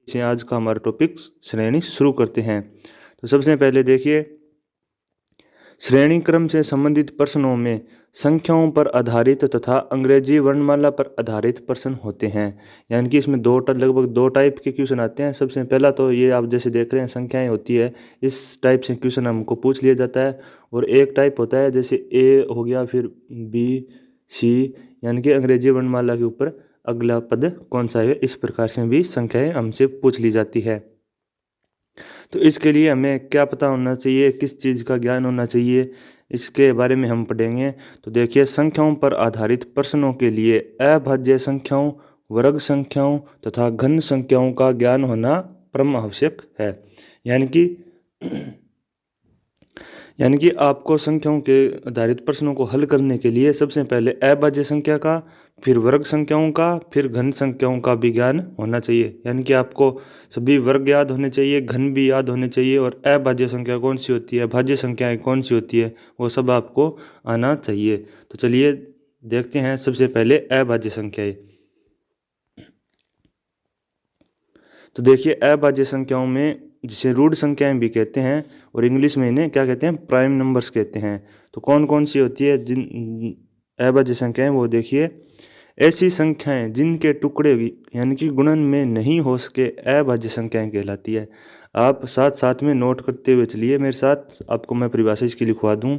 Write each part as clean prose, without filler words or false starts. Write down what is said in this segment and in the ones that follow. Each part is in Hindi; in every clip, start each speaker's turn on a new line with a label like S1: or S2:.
S1: इसे आज का हमारा टॉपिक श्रेणी शुरू करते हैं। तो सबसे पहले देखिए, श्रेणी क्रम से संबंधित प्रश्नों में संख्याओं पर आधारित तथा अंग्रेजी वर्णमाला पर आधारित प्रश्न होते हैं। यानी कि इसमें लगभग दो टाइप के क्वेश्चन आते हैं। सबसे पहला तो ये आप जैसे देख रहे हैं संख्याएं होती है, इस टाइप से क्वेश्चन हमको पूछ लिया जाता है। और एक टाइप होता है जैसे ए हो गया, फिर बी, सी, यानी कि अंग्रेजी वर्णमाला के ऊपर अगला पद कौन सा है, इस प्रकार से भी संख्याएं हमसे पूछ ली जाती है। तो इसके लिए हमें क्या पता होना चाहिए, किस चीज़ का ज्ञान होना चाहिए, इसके बारे में हम पढ़ेंगे। तो देखिए, संख्याओं पर आधारित प्रश्नों के लिए अभाज्य संख्याओं, वर्ग संख्याओं तथा घन संख्याओं का ज्ञान होना परम आवश्यक है। यानी कि आपको संख्याओं के आधारित प्रश्नों को हल करने के लिए सबसे पहले अभाज्य संख्या का, फिर वर्ग संख्याओं का, फिर घन संख्याओं का भी ज्ञान होना चाहिए। यानी कि आपको सभी वर्ग याद होने चाहिए, घन भी याद होने चाहिए, और अभाज्य संख्या कौन सी होती है, भाज्य संख्याएं कौन सी होती है, वो सब आपको आना चाहिए। तो चलिए देखते हैं सबसे पहले अभाज्य संख्याएं। तो देखिए, अभाज्य संख्याओं में जिसे रूढ़ संख्याएं भी कहते हैं, और इंग्लिश में इन्हें क्या कहते हैं, प्राइम नंबर्स कहते हैं। तो कौन कौन सी होती है जिन अभाज्य संख्याएं, वो देखिए, ऐसी संख्याएं जिनके टुकड़े यानी कि गुणन में नहीं हो सके अभाज्य संख्याएं कहलाती है। आप साथ साथ में नोट करते हुए चलिए मेरे साथ, आपको मैं परिभाषा इसकी लिखवा दूं।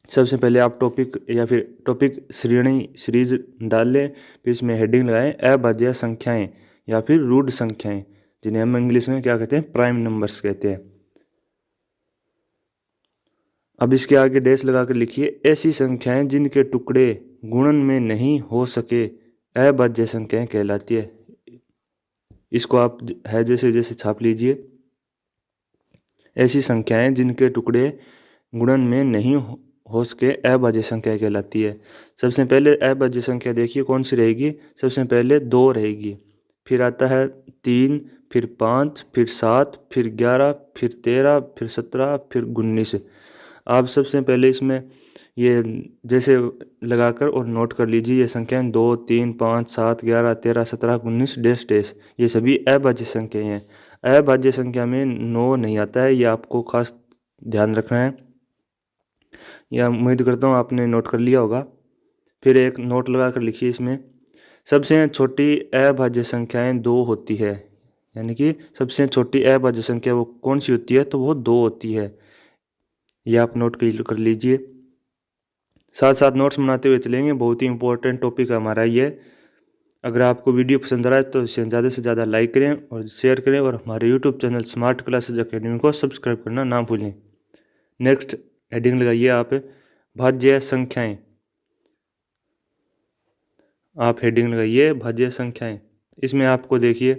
S1: सबसे पहले आप टॉपिक या फिर टॉपिक श्रेणी सीरीज डाल लें, फिर इसमें हेडिंग लगाएं अभाज्य संख्याएं या फिर रूढ़ संख्याएं, जिन्हें हम इंग्लिश में क्या कहते हैं, प्राइम नंबर्स कहते हैं। अब इसके आगे डैश लगाकर लिखिए, ऐसी संख्याएं जिनके टुकड़े गुणन में नहीं हो सके अभाज्य संख्याएं कहलाती है। इसको आप है जैसे जैसे छाप लीजिए। ऐसी संख्याएं जिनके टुकड़े गुणन में नहीं हो सके अभाज्य संख्या कहलाती है। सबसे पहले अभाज्य संख्या देखिए कौन सी रहेगी, सबसे पहले 2 रहेगी, फिर आता है 3, फिर 5, फिर 7, फिर 11, फिर 13, फिर 17, फिर 19। आप सबसे पहले इसमें ये जैसे लगाकर और नोट कर लीजिए, ये संख्याएं 2, 3, 5, 7, 11, 13, 17, 19 डैश डैश, ये सभी अभाज्य संख्याएं हैं। अभाज्य संख्या में 9 नहीं आता है, ये आपको खास ध्यान रखना है। यह उम्मीद करता हूँ आपने नोट कर लिया होगा। फिर एक नोट लगा कर लिखिए, इसमें सबसे छोटी अभाज्य संख्याएं 2 होती है। यानी कि सबसे छोटी अभाज्य संख्या वो कौन सी होती है, तो वो 2 होती है। यह आप नोट कर लीजिए। साथ साथ नोट्स बनाते हुए चलेंगे, बहुत ही इंपॉर्टेंट टॉपिक है हमारा ये। अगर आपको वीडियो पसंद आ रहा है तो इसे ज़्यादा से ज़्यादा लाइक करें और शेयर करें, और हमारे YouTube channel smart classes academy को सब्सक्राइब करना ना भूलें। नेक्स्ट हेडिंग लगाइए आप, भाज्य संख्याएं। आप हेडिंग लगाइए भाज्य संख्याएं। इसमें आपको देखिए,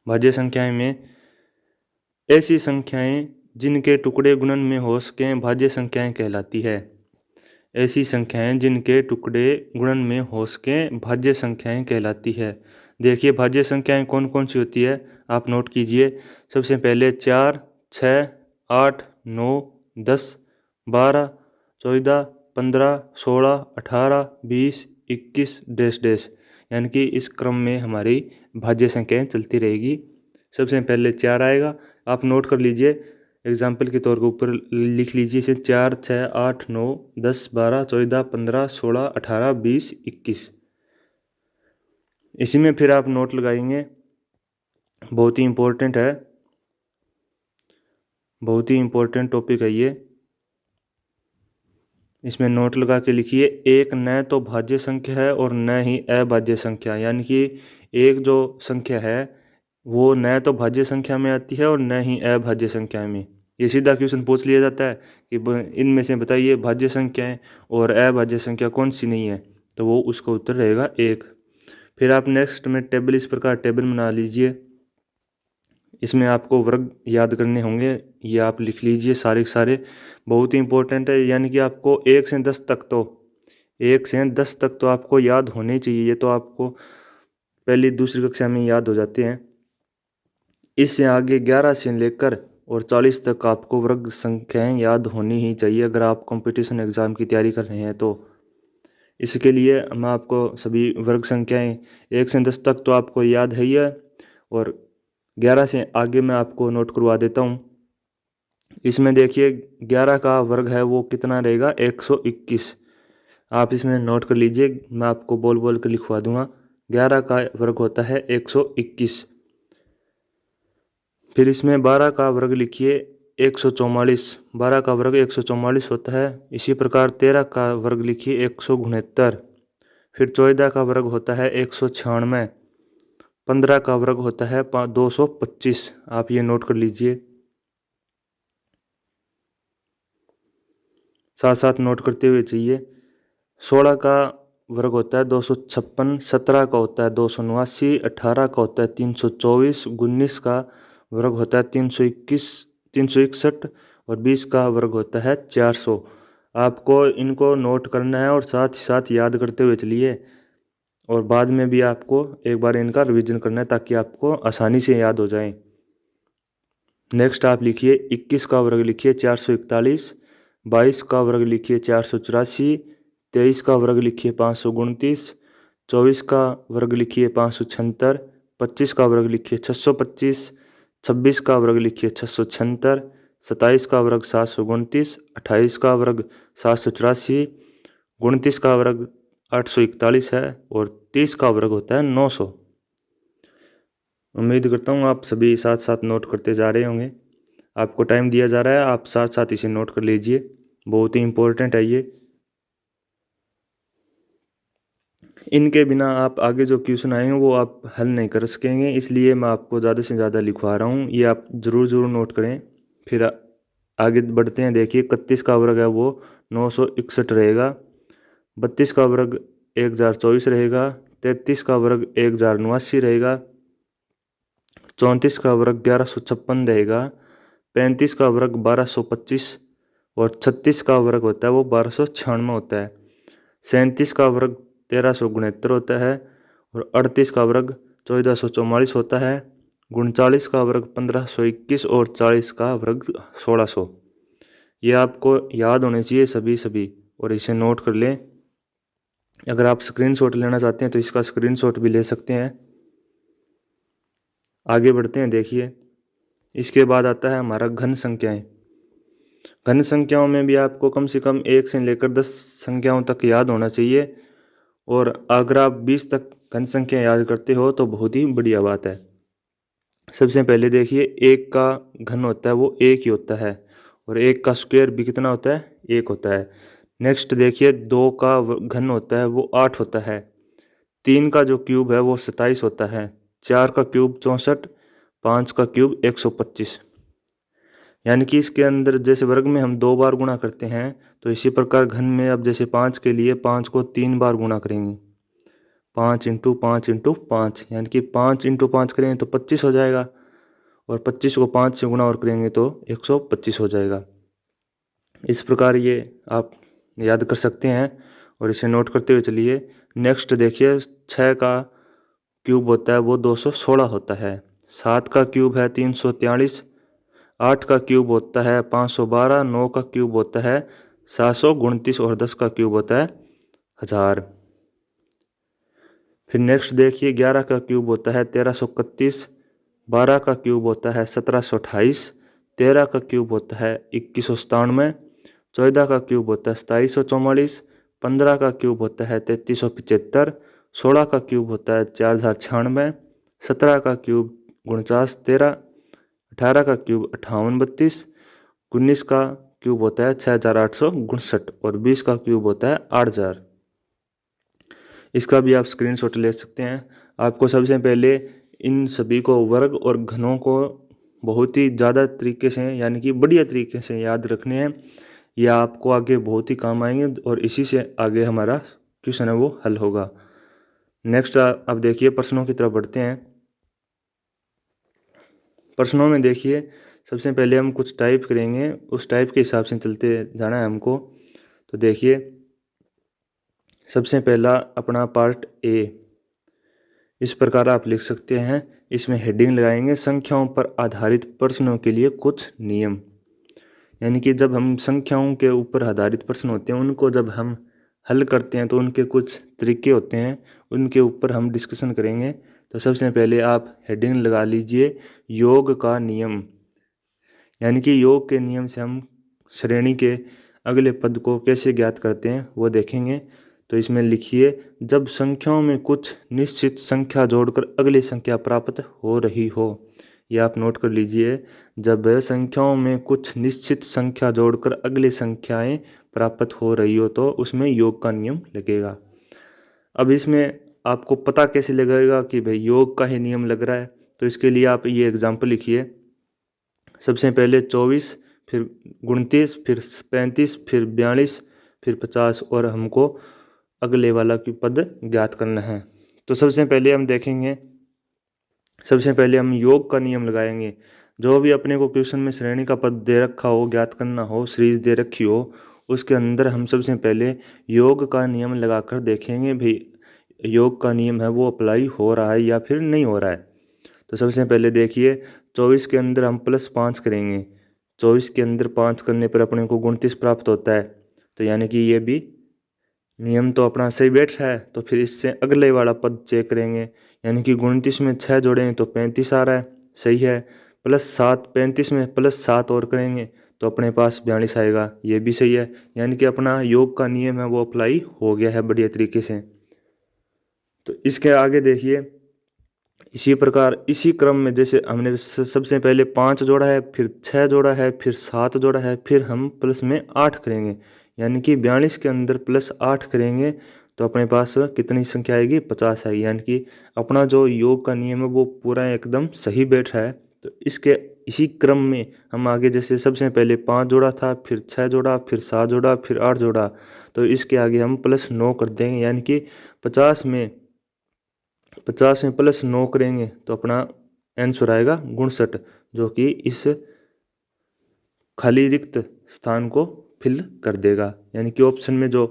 S1: भाज्य संख्याएं में ऐसी संख्याएं जिनके टुकड़े गुणन में हो सकें भाज्य संख्याएं कहलाती है। ऐसी संख्याएं जिनके टुकड़े गुणन में हो सकें भाज्य संख्याएं कहलाती है। देखिए, भाज्य संख्याएं कौन कौन सी होती है, आप नोट कीजिए। सबसे पहले 4, 6, 8, 9, 10, 12, 14, 15, 16, 18, 20, 21 डैश डैश। यानी कि इस क्रम में हमारी भाज्य संख्याएं चलती रहेगी। सबसे पहले 4 आएगा, आप नोट कर लीजिए, एग्जाम्पल के तौर के ऊपर लिख लीजिए इसे, 4, 6, 8, 9, 10, 12, 14, 15, 16, 18, 20, 21। इसी में फिर आप नोट लगाएंगे, बहुत ही इम्पोर्टेंट है, बहुत ही इम्पोर्टेंट टॉपिक है ये। इसमें नोट लगा के लिखिए, एक न तो भाज्य संख्या है और न ही अभाज्य संख्या। यानी कि एक जो संख्या है वो न तो भाज्य संख्या में आती है और न ही अभाज्य संख्या में। ये सीधा क्वेश्चन पूछ लिया जाता है कि इनमें से बताइए भाज्य संख्याएं और अभाज्य संख्या कौन सी नहीं है, तो वो उसका उत्तर रहेगा 1। फिर आप नेक्स्ट में टेबल, इस प्रकार टेबल बना लीजिए। इसमें आपको वर्ग याद करने होंगे, ये आप लिख लीजिए सारे के सारे, बहुत ही इंपॉर्टेंट है। यानी कि आपको 1 से 10 तक तो 1 से 10 तक तो आपको याद होने चाहिए। ये तो आपको पहली दूसरी कक्षा में याद हो जाते हैं। इससे आगे 11 से लेकर और 40 तक आपको वर्ग संख्याएं याद होनी ही चाहिए, अगर आप कंपटीशन एग्ज़ाम की तैयारी कर रहे हैं तो। इसके लिए मैं आपको सभी वर्ग संख्याएं 1 से 10 तक तो आपको याद है ही है। और 11 से आगे मैं आपको नोट करवा देता हूँ। इसमें देखिए 11 का वर्ग है वो कितना रहेगा, 121। आप इसमें नोट कर लीजिए, मैं आपको बोल बोल कर लिखवा दूंगा। 11 का वर्ग होता है 121। फिर इसमें 12 का वर्ग लिखिए 144। 12 का वर्ग 144 होता है। इसी प्रकार 13 का वर्ग लिखिए 169। फिर 14 का वर्ग होता है 196। 15 का वर्ग होता है 225। आप ये नोट कर लीजिए, साथ साथ नोट करते हुए चाहिए। 16 का वर्ग होता है 256। 17 का होता है 289। 18 का होता है 324। 19 का वर्ग होता है 361। और 20 का वर्ग होता है 400। आपको इनको नोट करना है और साथ ही साथ याद करते हुए चलिए, और बाद में भी आपको एक बार इनका रिवीजन करना है ताकि आपको आसानी से याद हो जाए। नेक्स्ट आप लिखिए 21 का वर्ग लिखिए 441। 22 का वर्ग लिखिए 484। 23 का वर्ग लिखिए 529। 24 का वर्ग लिखिए 576। 25 का वर्ग लिखिए 625। 26 का वर्ग लिखिए 676। 27 का वर्ग 729। 28 का वर्ग 784। 29 का वर्ग 841 है और 30 का वर्ग होता है 900। उम्मीद करता हूँ आप सभी साथ साथ नोट करते जा रहे होंगे। आपको टाइम दिया जा रहा है, आप साथ साथ इसे नोट कर लीजिए, बहुत ही इम्पोर्टेंट है ये। इनके बिना आप आगे जो क्वेश्चन आए हैं वो आप हल नहीं कर सकेंगे, इसलिए मैं आपको ज़्यादा से ज़्यादा लिखवा रहा हूँ, ये आप ज़रूर नोट करें। फिर आगे बढ़ते हैं। देखिए 31 का वर्ग है वो 961 रहेगा। 32 का वर्ग 1024 रहेगा। 33 का वर्ग 1089 रहेगा। 34 का वर्ग 1156 रहेगा। 35 का वर्ग 1225 और 36 का वर्ग होता है वो 1296 होता है। 37 का वर्ग 1369 होता है और 38 का वर्ग 1444 होता है। 39 का वर्ग 1521 और 40 का वर्ग 1600। ये आपको याद होने चाहिए सभी और इसे नोट कर लें। अगर आप स्क्रीनशॉट लेना चाहते हैं तो इसका स्क्रीनशॉट भी ले सकते हैं। आगे बढ़ते हैं। देखिए इसके बाद आता है हमारा घन संख्याएं। घन संख्याओं में भी आपको कम से कम 1 से लेकर 10 संख्याओं तक याद होना चाहिए, और अगर आप 20 तक घन संख्या याद करते हो तो बहुत ही बढ़िया बात है। सबसे पहले देखिए 1 का घन होता है वो 1 ही होता है, और 1 का स्क्वायर भी कितना होता है, 1 होता है। नेक्स्ट देखिए 2 का घन होता है वो 8 होता है। 3 का जो क्यूब है वो 27 होता है। 4 का क्यूब 64। 5 का क्यूब 125। यानी कि इसके अंदर जैसे वर्ग में हम 2 बार गुणा करते हैं, तो इसी प्रकार घन में अब जैसे 5 के लिए 5 को 3 बार गुणा करेंगे। 5 इंटू 5 इंटू 5, यानी कि 5 इंटू 5 करेंगे तो 25 हो जाएगा, और 25 को 5 से गुणा और करेंगे तो 125 हो जाएगा। इस प्रकार ये आप याद कर सकते हैं और इसे नोट करते हुए चलिए। नेक्स्ट देखिए 6 का क्यूब होता है वो 216 होता है। 7 का क्यूब है 343। 8 का क्यूब होता है 512। 9 का क्यूब होता है 729 और 10 का क्यूब होता है 1000। फिर नेक्स्ट देखिए 11 का क्यूब होता है 1331। 12 का क्यूब होता है 1728। 13 का क्यूब होता है 2197। 14 का क्यूब होता है 2744। 15 का क्यूब होता है 3375। 16 का क्यूब होता है 4096। 17 का क्यूब 4913। 18 का क्यूब 5832। 19 का क्यूब होता है 6869 और 20 का क्यूब होता है 8000। इसका भी आप स्क्रीनशॉट ले सकते हैं। आपको सबसे पहले इन सभी को वर्ग और घनों को बहुत ही ज़्यादा तरीके से यानी कि बढ़िया तरीके से याद रखने हैं। यह आपको आगे बहुत ही काम आएंगे और इसी से आगे हमारा क्वेश्चन है वो हल होगा। नेक्स्ट अब देखिए प्रश्नों की तरफ बढ़ते हैं। प्रश्नों में देखिए सबसे पहले हम कुछ टाइप करेंगे, उस टाइप के हिसाब से चलते जाना है हमको। तो देखिए सबसे पहला अपना पार्ट ए, इस प्रकार आप लिख सकते हैं। इसमें हेडिंग लगाएंगे संख्याओं पर आधारित प्रश्नों के लिए कुछ नियम। यानी कि जब हम संख्याओं के ऊपर आधारित प्रश्न होते हैं उनको जब हम हल करते हैं तो उनके कुछ तरीके होते हैं, उनके ऊपर हम डिस्कशन करेंगे। तो सबसे पहले आप हेडिंग लगा लीजिए योग का नियम, यानी कि योग के नियम से हम श्रेणी के अगले पद को कैसे ज्ञात करते हैं वो देखेंगे। तो इसमें लिखिए जब संख्याओं में कुछ निश्चित संख्या जोड़कर अगली संख्या प्राप्त हो रही हो, ये आप नोट कर लीजिए। जब संख्याओं में कुछ निश्चित संख्या जोड़कर अगली संख्याएं प्राप्त हो रही हो तो उसमें योग का नियम लगेगा। अब इसमें आपको पता कैसे लगेगा कि भाई योग का ही नियम लग रहा है, तो इसके लिए आप ये एग्जाम्पल लिखिए। सबसे पहले 24, फिर 29, फिर 35, फिर 42, फिर 50 और हमको अगले वाला की पद ज्ञात करना है। तो सबसे पहले हम देखेंगे, सबसे पहले हम योग का नियम लगाएंगे। जो भी अपने को क्वेश्चन में श्रेणी का पद दे रखा हो, ज्ञात करना हो, सीरीज दे रखी हो, उसके अंदर हम सबसे पहले योग का नियम लगाकर देखेंगे भाई योग का नियम है वो अप्लाई हो रहा है या फिर नहीं हो रहा है। तो सबसे पहले देखिए 24 के अंदर हम +5 करेंगे, 24 के अंदर 5 करने पर अपने को 29 प्राप्त होता है। तो यानी कि ये भी नियम तो अपना सही बैठ है। तो फिर इससे अगले वाला पद चेक करेंगे, यानी कि 29 में 6 जोड़ेंगे तो 35 आ रहा है, सही है। +7, 35 में +7 और करेंगे तो अपने पास 42 आएगा, ये भी सही है। यानी कि अपना योग का नियम है वो अप्लाई हो गया है बढ़िया तरीके से। तो इसके आगे देखिए इसी प्रकार इसी क्रम में जैसे हमने सबसे पहले 5 जोड़ा है, फिर 6 जोड़ा है, फिर 7 जोड़ा है, फिर हम प्लस में 8 करेंगे, यानी कि 42 के अंदर +8 करेंगे तो अपने पास कितनी संख्या आएगी, 50 आएगी। यानी कि अपना जो योग का नियम है वो पूरा एकदम सही बैठ है। तो इसके इसी क्रम में हम आगे जैसे सबसे पहले 5 जोड़ा था, फिर 6 जोड़ा, फिर 7 जोड़ा, फिर 8 जोड़ा, तो इसके आगे हम +9 कर देंगे, यानी कि 50 में +9 करेंगे तो अपना आंसर आएगा 59, जो कि इस खाली रिक्त स्थान को फिल कर देगा। यानी कि ऑप्शन में जो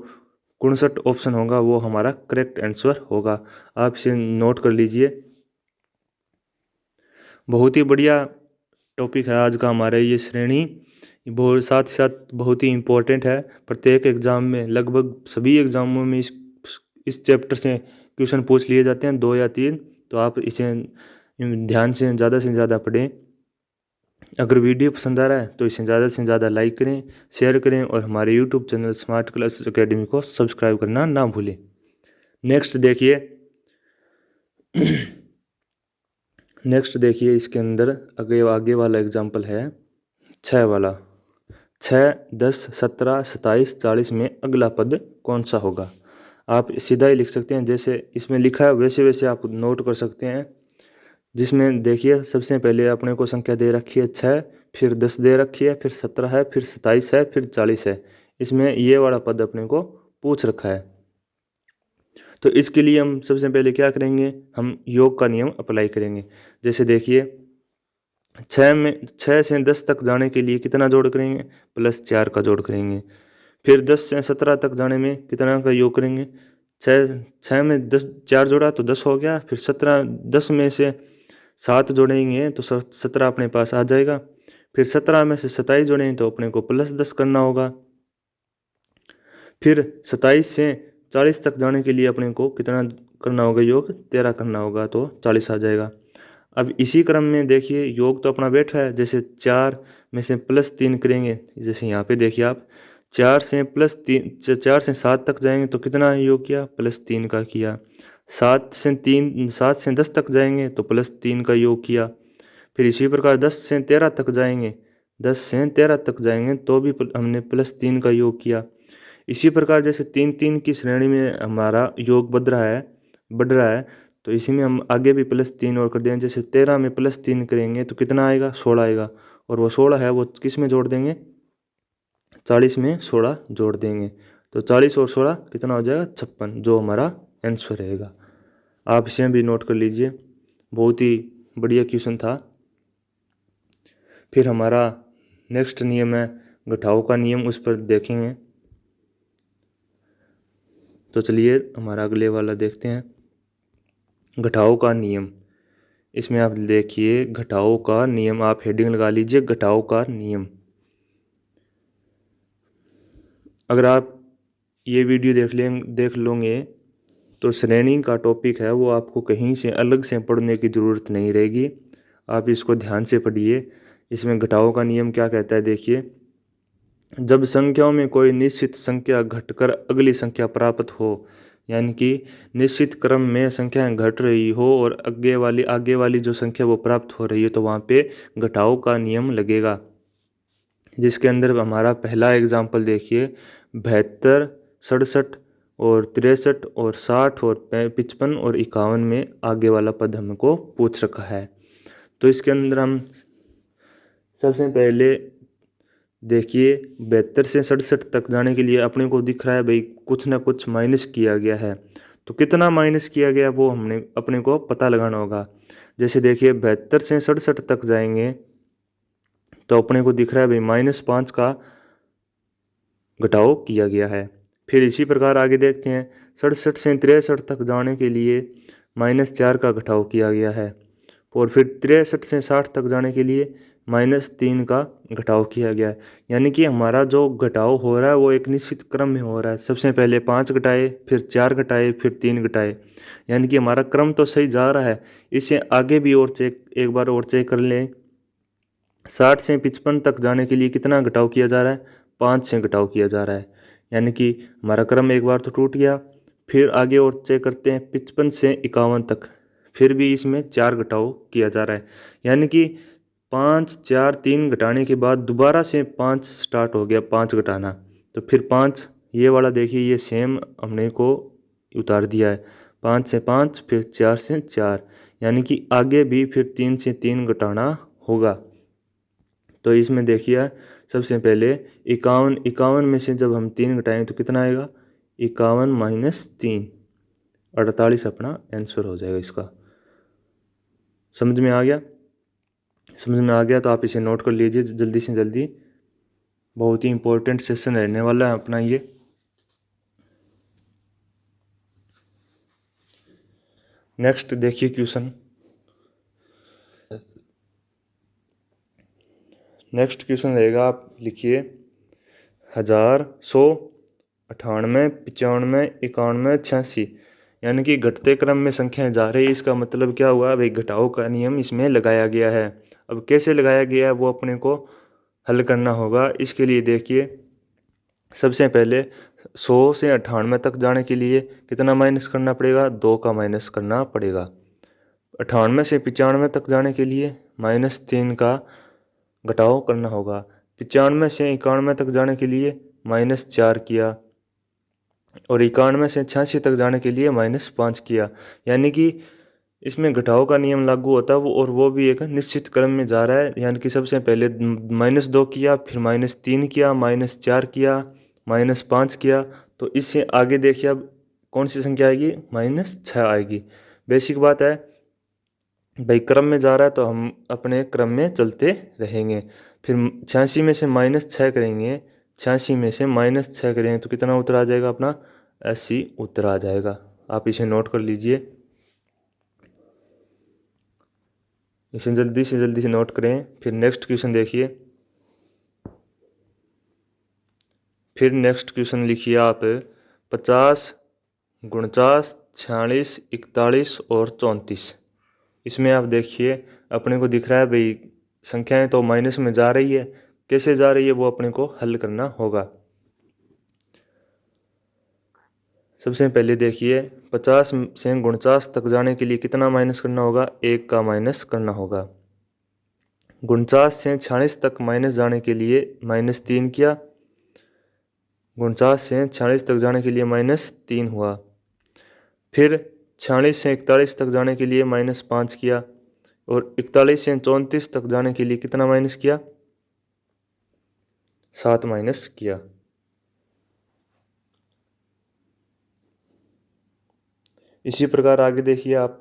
S1: 59 ऑप्शन होगा वो हमारा करेक्ट आंसर होगा। आप इसे नोट कर लीजिए। बहुत ही बढ़िया टॉपिक है आज का हमारा ये श्रेणी, बहुत साथ साथ बहुत ही इम्पोर्टेंट है। प्रत्येक एग्ज़ाम में लगभग सभी एग्ज़ामों में इस चैप्टर से क्वेश्चन पूछ लिए जाते हैं, 2 या 3। तो आप इसे ध्यान से ज़्यादा पढ़ें। अगर वीडियो पसंद आ रहा है तो इसे ज़्यादा से ज़्यादा लाइक करें, शेयर करें और हमारे YouTube channel smart class academy को सब्सक्राइब करना ना भूलें। नेक्स्ट देखिए नेक्स्ट देखिए इसके अंदर आगे वाला एग्जाम्पल है 6 वाला। 6, 10, 17, 27, 40 में अगला पद कौन सा होगा। आप सीधा ही लिख सकते हैं, जैसे इसमें लिखा है वैसे वैसे आप नोट कर सकते हैं। जिसमें देखिए सबसे पहले अपने को संख्या दे रखी है 6, फिर 10 दे रखी है, फिर 17 है, फिर 27 है, फिर 40 है। इसमें ये वाला पद अपने को पूछ रखा है। तो इसके लिए हम सबसे पहले क्या करेंगे, हम योग का नियम अप्लाई करेंगे। जैसे देखिए 6 से 10 तक जाने के लिए कितना जोड़ करेंगे, +4 का जोड़ करेंगे। फिर 10 से 17 तक जाने में कितना का योग करेंगे, 6 में 10 4 जोड़ा तो 10 हो गया। फिर 17 10 में से 7 जोड़ेंगे तो 17 अपने पास आ जाएगा। फिर 17 में से 27 जोड़ेंगे तो अपने को +10 करना होगा। फिर 27 से 40 तक जाने के लिए अपने को कितना करना होगा, योग 13 करना होगा तो 40 आ जाएगा। अब इसी क्रम में देखिए योग तो अपना बैठा है। जैसे 4 में से +3 करेंगे, जैसे यहाँ पे देखिए आप 4 से 7 तक जाएंगे तो कितना योग किया, +3 का किया। 7 से 10 तक जाएंगे तो +3 का योग किया। फिर इसी प्रकार 10 से 13 तक जाएंगे, 10 से 13 तक जाएंगे तो भी हमने +3 का योग किया। इसी प्रकार जैसे 3 की श्रेणी में हमारा योग बढ़ रहा है तो इसी में हम आगे भी +3 और कर देंगे। जैसे 13 में +3 करेंगे तो कितना आएगा, 16 आएगा। और वो 16 है वो किस में जोड़ देंगे, 40 में 16 जोड़ देंगे तो 40 और 16 कितना हो जाएगा, 56, जो हमारा आंसर रहेगा। आप इसे भी नोट कर लीजिए, बहुत ही बढ़िया क्वेश्चन था। फिर हमारा नेक्स्ट नियम है घटाव का नियम, उस पर देखेंगे। तो चलिए हमारा अगले वाला देखते हैं, घटाव का नियम। इसमें आप देखिए घटाव का नियम, आप हेडिंग लगा लीजिए घटाव का नियम। अगर आप ये वीडियो देख लोगे तो श्रेणी का टॉपिक है वो आपको कहीं से अलग से पढ़ने की ज़रूरत नहीं रहेगी, आप इसको ध्यान से पढ़िए। इसमें घटाव का नियम क्या कहता है देखिए, जब संख्याओं में कोई निश्चित संख्या घटकर अगली संख्या प्राप्त हो, यानी कि निश्चित क्रम में संख्याएं घट रही हो और आगे वाली जो संख्या वो प्राप्त हो रही है, तो वहाँ पे घटाव का नियम लगेगा। जिसके अंदर हमारा पहला एग्जाम्पल देखिए, 72, 67 और 63 और 60 और 55 और 51 में आगे वाला पद हमको पूछ रखा है। तो इसके अंदर हम सबसे पहले देखिए 72 से 67 तक जाने के लिए अपने को दिख रहा है भाई कुछ ना कुछ माइनस किया गया है। तो कितना माइनस किया गया वो हमने अपने को पता लगाना होगा। जैसे देखिए 72 से 67 तक जाएंगे तो अपने को दिख रहा है भाई -5 का घटाव किया गया है। फिर इसी प्रकार आगे देखते हैं 67 से 63 तक जाने के लिए -4 का घटाव किया गया है। और फिर 63 से 60 तक जाने के लिए -3 का घटाव किया गया है। यानी कि हमारा जो घटाव हो रहा है वो एक निश्चित क्रम में हो रहा है। सबसे पहले 5 घटाए, फिर 4 घटाए, फिर 3 घटाए, यानी कि हमारा क्रम तो सही जा रहा है। इसे आगे भी और एक बार और चेक कर लें। 60 से 55 तक जाने के लिए कितना घटाव किया जा रहा है, 5 से घटाव किया जा रहा है। यानी कि हमारा क्रम एक बार तो टूट गया। फिर आगे और चेक करते हैं 55 से 51 तक, फिर भी इसमें 4 घटाव किया जा रहा है। यानी कि 5, 4, 3 घटाने के बाद दोबारा से 5 स्टार्ट हो गया, 5 घटाना। तो फिर 5 ये वाला देखिए, ये सेम हमने को उतार दिया है। 5 से 5, फिर 4 से 4, यानी कि आगे भी फिर 3 से 3 घटाना होगा। तो इसमें देखिए सबसे पहले 51 में से जब हम 3 घटाएं तो कितना आएगा, 51 - 3, 48 अपना आंसर हो जाएगा इसका। समझ में आ गया? समझ में आ गया तो आप इसे नोट कर लीजिए जल्दी से जल्दी, बहुत ही इंपॉर्टेंट सेशन रहने वाला है अपना ये। नेक्स्ट देखिए क्वेश्चन। नेक्स्ट क्वेश्चन रहेगा, आप लिखिए 1000, 100, 98, 95, 91, 86, यानी कि घटते क्रम में संख्याएं जा रही है। इसका मतलब क्या हुआ भाई, घटाव का नियम इसमें लगाया गया है। अब कैसे लगाया गया है वो अपने को हल करना होगा। इसके लिए देखिए सबसे पहले 100 से 98 तक जाने के लिए कितना माइनस करना पड़ेगा, 2 का माइनस करना पड़ेगा। 98 से 95 तक जाने के लिए -3 का घटाव करना होगा। 95 से 91 तक जाने के लिए -4 किया, और 91 से 86 तक जाने के लिए -5 किया। यानी कि इसमें घटाव का नियम लागू होता है और वो भी एक निश्चित क्रम में जा रहा है। यानी कि सबसे पहले -2 किया, फिर -3 किया, -4 किया, -5 किया। तो इससे आगे देखिए अब कौन सी संख्या आएगी, -6 आएगी। बेसिक बात है भाई, क्रम में जा रहा है तो हम अपने क्रम में चलते रहेंगे। फिर 86 में से -6 करेंगे, 86 में से -6 करेंगे तो कितना उत्तर आ जाएगा अपना, 80 उत्तर आ जाएगा। आप इसे नोट कर लीजिए, इसे जल्दी से नोट करें। फिर नेक्स्ट क्वेश्चन देखिए। फिर नेक्स्ट क्वेश्चन लिखिए आप 50, 49, 46, 41 और 34। इसमें आप देखिए अपने को दिख रहा है भाई संख्याएं तो माइनस में जा रही है, कैसे जा रही है वो अपने को हल करना होगा। सबसे पहले देखिए 50 से 49 तक जाने के लिए कितना माइनस करना होगा, 1 का माइनस करना होगा। 49 से 46 तक माइनस जाने के लिए -3 किया, 49 से 46 तक जाने के लिए -3 हुआ। फिर 46 से 41 तक जाने के लिए -5 किया, और 41 से 34 तक जाने के लिए कितना माइनस किया, 7 माइनस किया। इसी प्रकार आगे देखिए आप,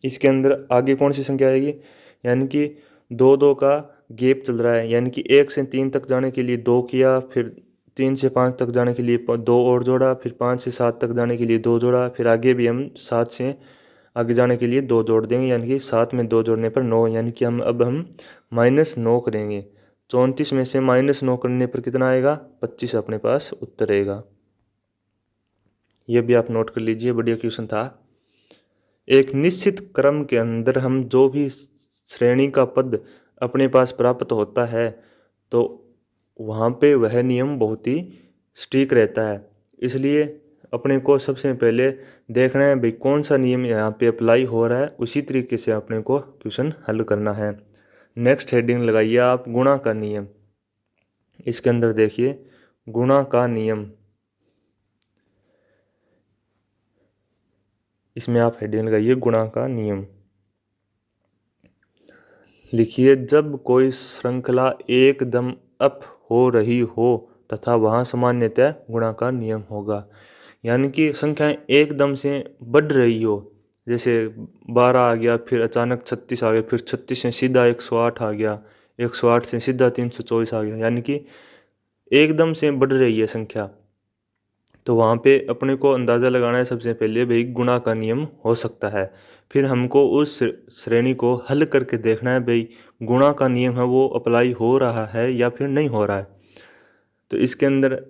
S1: इसके अंदर आगे कौन सी संख्या आएगी, यानी कि 2 का गैप चल रहा है। यानी कि 1 से 3 तक जाने के लिए 2 किया, फिर 3 से 5 तक जाने के लिए 2 और जोड़ा, फिर 5 से 7 तक जाने के लिए 2 जोड़ा, फिर आगे भी हम 7 से आगे जाने के लिए 2 जोड़ देंगे। यानी कि 7 में 2 जोड़ने पर 9, यानी कि हम -9 करेंगे। 34 में से -9 करने पर कितना आएगा, 25 अपने पास उत्तर रहेगा। ये भी आप नोट कर लीजिए, बढ़िया क्वेश्चन था। एक निश्चित क्रम के अंदर हम जो भी श्रेणी का पद अपने पास प्राप्त होता है तो वहाँ पे वह नियम बहुत ही स्ट्रिक्ट रहता है। इसलिए अपने को सबसे पहले देखना है भाई कौन सा नियम यहाँ पे अप्लाई हो रहा है, उसी तरीके से अपने को क्वेश्चन हल करना है। नेक्स्ट हेडिंग लगाइए आप गुणा का नियम। इसके अंदर देखिए गुणा का नियम, इसमें आप हेडिंग लगाइए गुणा का नियम। लिखिए जब कोई श्रृंखला एकदम अप हो रही हो तथा वहाँ सामान्यतः गुणा का नियम होगा। यानी कि संख्याएं एकदम से बढ़ रही हो, जैसे 12 आ गया, फिर अचानक 36 आ गया, फिर 36 से सीधा 108 आ गया, 108 से सीधा 324 आ गया, यानी कि एकदम से बढ़ रही है संख्या, तो वहाँ पे अपने को अंदाज़ा लगाना है सबसे पहले भाई गुणा का नियम हो सकता है। फिर हमको उस श्रेणी को हल करके देखना है भाई गुणा का नियम है वो अप्लाई हो रहा है या फिर नहीं हो रहा है। तो इसके अंदर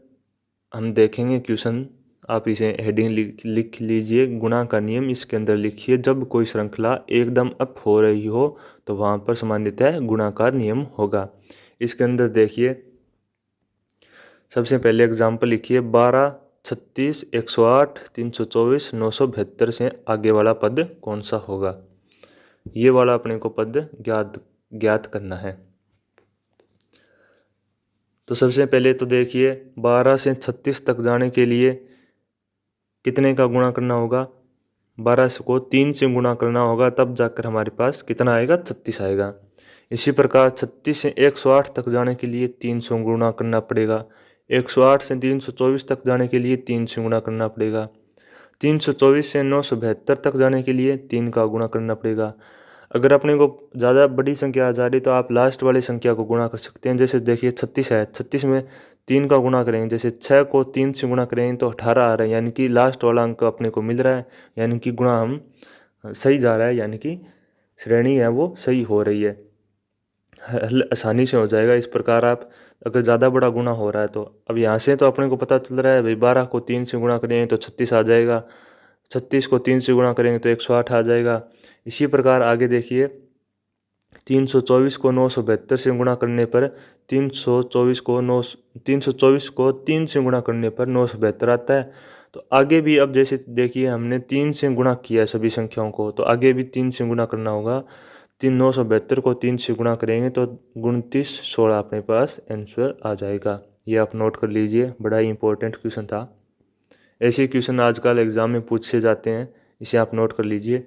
S1: हम देखेंगे क्वेश्चन, आप इसे हेडिंग लिख लीजिए गुणा का नियम। इसके अंदर लिखिए जब कोई श्रृंखला एकदम अप हो रही हो तो वहाँ पर सामान्यतः गुणा का नियम होगा। इसके अंदर देखिए सबसे पहले एग्जाम्पल लिखिए 12, 36, 108, 324, 972 से आगे वाला पद कौन सा होगा। ये वाला अपने को पद ज्ञात करना है। तो सबसे पहले तो देखिए 12 से 36 तक जाने के लिए कितने का गुणा करना होगा, 12 को 3 से गुणा करना होगा, तब जाकर हमारे पास कितना आएगा, 36 आएगा। इसी प्रकार 36 से 108 तक जाने के लिए 300 गुणा करना पड़ेगा। 108 से 324 तक जाने के लिए 3 से गुणा करना पड़ेगा। 324 से 972 तक जाने के लिए 3 का गुणा करना पड़ेगा। अगर अपने को ज़्यादा बड़ी संख्या आ जा रही तो आप लास्ट वाली संख्या को गुणा कर सकते हैं। जैसे देखिए 36 है, 36 में 3 का गुणा करेंगे, जैसे 6 को 3 से गुणा करेंगे तो 18 आ रहा है, यानी कि लास्ट वाला अंक अपने को मिल रहा है, यानी कि गुणा हम सही जा रहा है, यानी कि श्रेणी है वो सही हो रही है, हल आसानी से हो जाएगा। इस प्रकार आप अगर ज़्यादा बड़ा गुणा हो रहा है तो अब यहाँ से तो अपने को पता चल रहा है भाई 12 को 3 से गुणा करेंगे तो 36 आ जाएगा, 36 को 3 से गुणा करेंगे तो 108 आ जाएगा। इसी प्रकार आगे देखिए 324 को 972 से गुणा करने पर 324 को 3 से गुणा करने पर 972 आता है। तो आगे भी अब जैसे देखिए हमने 3 से गुणा किया सभी संख्याओं को, तो आगे भी 3 से गुणा करना होगा। 972 को 3 से गुणा करेंगे तो 2916 अपने पास आंसर आ जाएगा। ये आप नोट कर लीजिए, बड़ा ही इंपॉर्टेंट क्वेश्चन था। ऐसे क्वेश्चन आजकल एग्जाम में पूछे जाते हैं, इसे आप नोट कर लीजिए।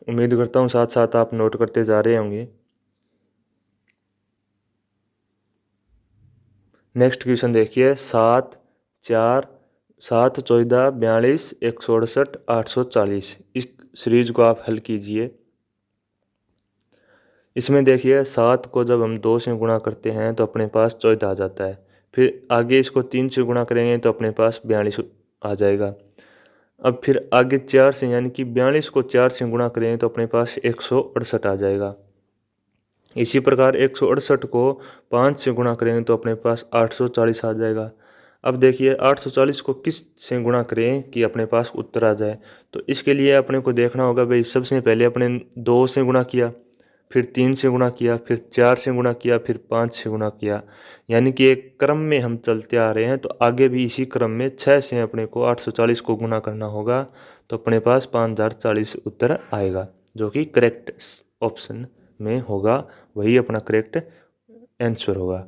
S1: उम्मीद करता हूँ साथ साथ आप नोट करते जा रहे होंगे। नेक्स्ट क्वेश्चन देखिए 7, 4, 7, 14, 42, 168, 840। इस सीरीज को आप हल कीजिए। इसमें देखिए 7 को जब हम 2 से गुणा करते हैं तो अपने पास 14 आ जाता है। फिर आगे इसको 3 से गुणा करेंगे तो अपने पास 42 आ जाएगा। अब फिर आगे 4 से, यानी कि 42 को 4 से गुणा करेंगे तो अपने पास 168 आ जाएगा। इसी प्रकार 168 को 5 से गुणा करेंगे तो अपने पास 840 आ जाएगा। अब देखिए 840 को किस से गुणा करें कि अपने पास उत्तर आ जाए, तो इसके लिए अपने को देखना होगा भाई सबसे पहले अपने 2 से गुणा किया, फिर 3 से गुणा किया, फिर 4 से गुणा किया, फिर 5 से गुणा किया, यानी कि एक क्रम में हम चलते आ रहे हैं। तो आगे भी इसी क्रम में 6 से अपने को 840 को गुणा करना होगा, तो अपने पास 5040 उत्तर आएगा, जो कि करेक्ट ऑप्शन में होगा, वही अपना करेक्ट आंसर होगा।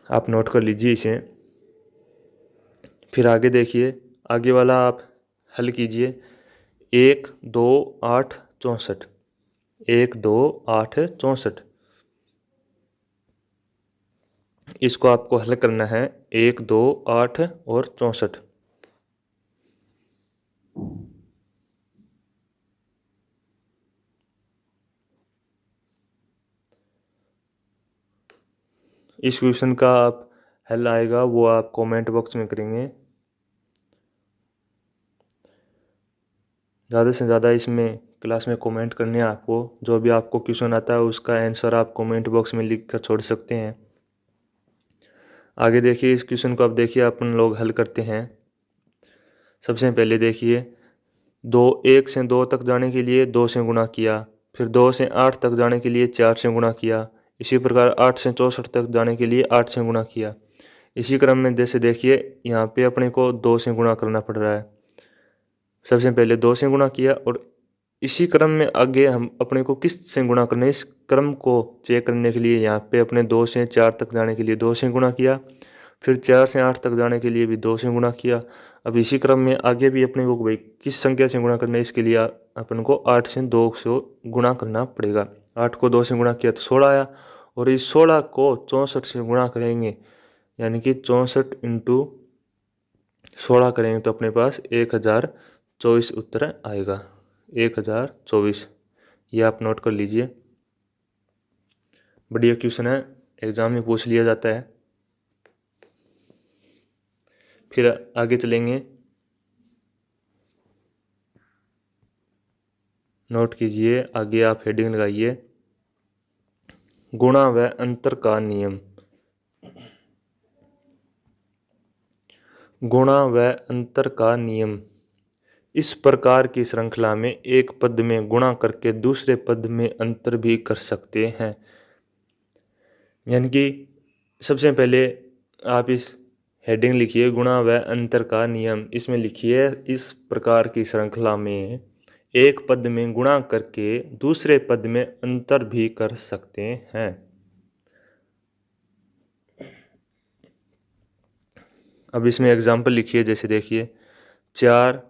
S1: आप नोट कर लीजिए इसे। फिर आगे देखिए, आगे वाला आप हल कीजिए। 1, 2, 8, 64, 1, 2, 8, 64। इसको आपको हल करना है 1, 2, 8 और 64। इस क्वेश्चन का आप हल आएगा वो आप कमेंट बॉक्स में करेंगे। ज़्यादा से ज़्यादा इसमें क्लास में कमेंट करने हैं आपको। जो भी आपको क्वेश्चन आता है उसका आंसर आप कमेंट बॉक्स में लिख कर छोड़ सकते हैं। आगे देखिए इस क्वेश्चन को, अब देखिए अपन लोग हल करते हैं। सबसे पहले देखिए 1 से 2 तक जाने के लिए 2 से गुणा किया, फिर 2 से 8 तक जाने के लिए 4 से गुणा किया, इसी प्रकार 8 से 64 तक जाने के लिए 8 से गुणा किया। इसी क्रम में जैसे देखिए यहाँ पे अपने को 2 से गुणा करना पड़ रहा है। सबसे पहले 2 से गुणा किया और इसी क्रम में आगे हम अपने को किस से गुणा करना है, इस क्रम को चेक करने के लिए यहाँ पे अपने 2 से 4 तक जाने के लिए 2 से गुणा किया, फिर 4 से 8 तक जाने के लिए भी 2 से गुणा किया। अब इसी क्रम में आगे भी अपने को भाई किस संख्या से गुणा करना है, इसके लिए अपन को 8 से 2 से गुणा करना पड़ेगा। 8 को 2 से गुणा किया तो 16 आया, और इस 16 को 64 से गुणा करेंगे, यानी कि 64 इंटू 16 करेंगे तो अपने पास 1024 उत्तर आएगा। 1024, ये आप नोट कर लीजिए। बढ़िया क्वेश्चन है, एग्जाम में पूछ लिया जाता है। फिर आगे चलेंगे, नोट कीजिए, आगे आप हेडिंग लगाइए गुणा व अंतर का नियम। गुणा व अंतर का नियम। इस प्रकार की श्रृंखला में एक पद में गुणा करके दूसरे पद में अंतर भी कर सकते हैं। यानी कि सबसे पहले आप इस हेडिंग लिखिए गुणा व अंतर का नियम। इसमें लिखिए इस प्रकार की श्रृंखला में एक पद में गुणा करके दूसरे पद में अंतर भी कर सकते हैं। अब इसमें एग्जाम्पल लिखिए, जैसे देखिए 4,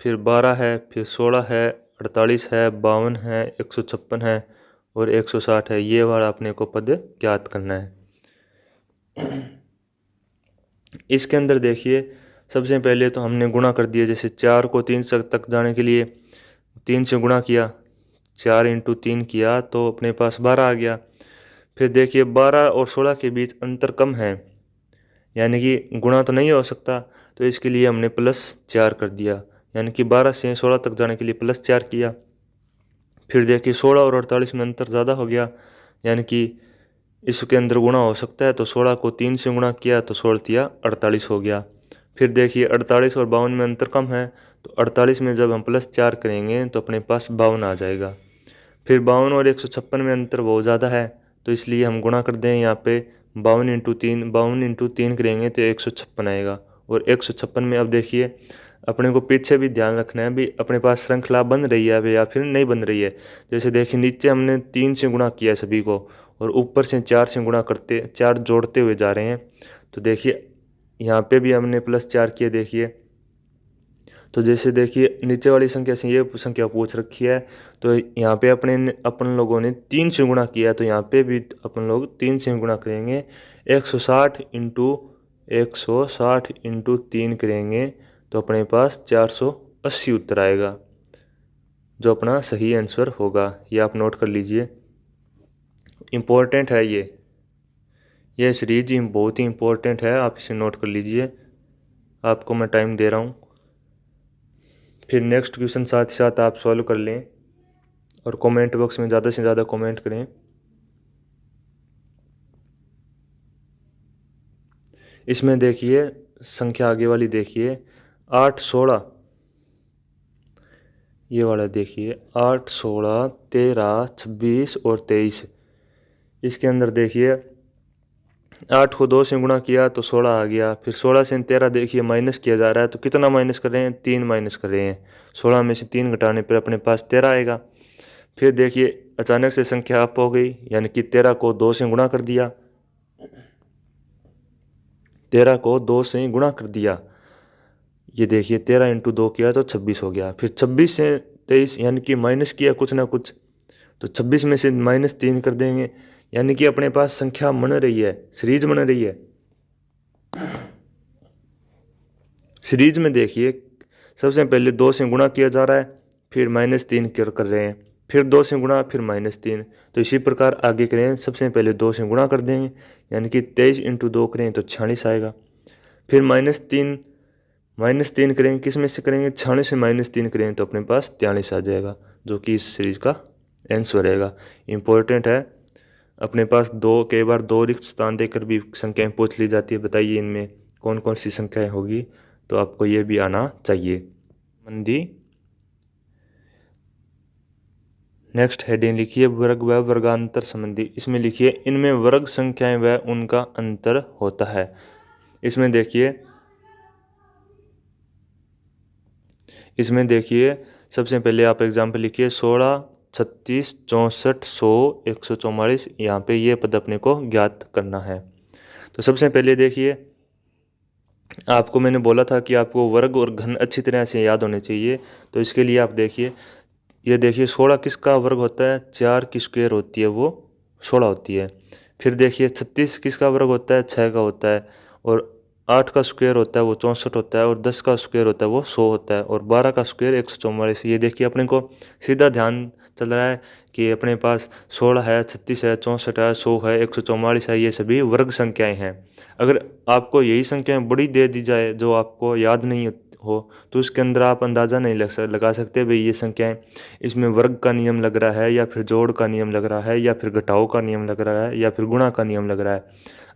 S1: फिर 12 है, फिर 16 है, 48 है, 52 है, 156 है और 160 है। ये वाला अपने को पद ज्ञात करना है। इसके अंदर देखिए सबसे पहले तो हमने गुणा कर दिया, जैसे 4 को 3 तक जाने के लिए 3 से गुणा किया, 4 इंटू 3 किया तो अपने पास 12 आ गया। फिर देखिए 12 और 16 के बीच अंतर कम है, यानी कि गुणा तो नहीं हो सकता, तो इसके लिए हमने +4 कर दिया, यानी कि 12 से 16 तक जाने के लिए +4 किया। फिर देखिए 16 और 48 में अंतर ज़्यादा हो गया, यानी कि इसके अंदर गुणा हो सकता है, तो 16 को 3 से गुणा किया तो 16 48 हो गया। फिर देखिए 48 और 52 में अंतर कम है, तो 48 में जब हम +4 करेंगे तो अपने पास 52 आ जाएगा। फिर 52 और 156 में अंतर बहुत ज़्यादा है, तो इसलिए हम गुणा कर दें यहाँ पे 52 इंटू 3 करेंगे तो 156 आएगा। और 156 में अब देखिए अपने को पीछे भी ध्यान रखना है भी अपने पास श्रृंखला बन रही है या फिर नहीं बन रही है। जैसे देखिए नीचे हमने 3 से गुणा किया सभी को और ऊपर से 4 से गुणा करते 4 जोड़ते हुए जा रहे हैं, तो देखिए यहाँ पे भी हमने +4 किए। देखिए तो जैसे देखिए नीचे वाली संख्या से ये संख्या पूछ रखी है, तो यहाँ पे अपन लोगों ने 3 से गुणा किया, तो यहाँ पे भी अपन लोग 3 से गुणा करेंगे। 160 इंटू 3 करेंगे तो अपने पास 480 उत्तर आएगा, जो अपना सही आंसर होगा। ये आप नोट कर लीजिए, इम्पोर्टेंट है ये सीरीज बहुत ही इम्पोर्टेंट है, आप इसे नोट कर लीजिए, आपको मैं टाइम दे रहा हूँ। फिर नेक्स्ट क्वेश्चन साथ ही साथ आप सॉल्व कर लें और कमेंट बॉक्स में ज़्यादा से ज़्यादा कमेंट करें। इसमें देखिए संख्या आगे वाली देखिए 8, 16, ये वाला देखिए 8, 16, 13, 26 और 23। इसके अंदर देखिए 8 को 2 से गुणा किया तो 16 आ गया। फिर 16 से 13 देखिए माइनस किया जा रहा है, तो कितना माइनस कर रहे हैं, 3 माइनस कर रहे हैं। 16 में से 3 घटाने पर अपने पास 13 आएगा। फिर देखिए अचानक से संख्या अप हो गई, यानी कि 13 को 2 से गुणा कर दिया, 13 को 2 से गुणा कर दिया। ये देखिए 13 इंटू 2 किया तो 26 हो गया। फिर 26 से 23 यानी कि माइनस किया कुछ ना कुछ, तो 26 में से -3 कर देंगे, यानी कि अपने पास संख्या बन रही है, सीरीज बन रही है। सीरीज में देखिए सबसे पहले 2 से गुणा किया जा रहा है, फिर -3 कर रहे हैं, फिर 2 से गुणा, फिर -3। तो इसी प्रकार आगे करें, सबसे पहले 2 से गुणा कर देंगे, यानी कि 23 इंटू 2 करें तो 46 आएगा। फिर -3 करेंगे, किस में से करेंगे, 46 से -3 करेंगे तो अपने पास 43 आ जाएगा, जो कि इस सीरीज का आंसर रहेगा। इम्पोर्टेंट है, अपने पास कई बार दो रिक्त स्थान देकर भी संख्याएं पूछ ली जाती है, बताइए इनमें कौन कौन सी संख्याएं होगी, तो आपको ये भी आना चाहिए। संबंधी नेक्स्ट हेडिंग लिखिए वर्ग व वर्गांतर संबंधी। इसमें लिखिए इनमें वर्ग संख्याएं व उनका अंतर होता है। इसमें देखिए सबसे पहले आप एग्जाम्पल लिखिए 16, 36, 64, 100, 144। यहाँ पे ये पद अपने को ज्ञात करना है। तो सबसे पहले देखिए, आपको मैंने बोला था कि आपको वर्ग और घन अच्छी तरह से याद होने चाहिए। तो इसके लिए आप देखिए, ये देखिए 16 किसका वर्ग होता है, 4 की स्क्वायर होती है वो 16 होती है। फिर देखिए 36 किसका वर्ग होता है, 6 का होता है। और 8 का स्क्वायर होता है वो 64 होता है। और 10 का स्क्वायर होता है वो 100 होता है। और 12 का स्क्वायर 144। ये देखिए अपने को सीधा ध्यान चल रहा है कि अपने पास 16 है, 36 है, 64 है, 100 है, 144 है, ये सभी वर्ग संख्याएं हैं। अगर आपको यही संख्याएं बड़ी दे दी जाए जो आपको याद नहीं हो, तो उसके अंदर आप अंदाज़ा नहीं लगा सकते भाई ये संख्याएं, इसमें वर्ग का नियम लग रहा है या फिर जोड़ का नियम लग रहा है या फिर घटाव का नियम लग रहा है या फिर गुणा का नियम लग रहा है।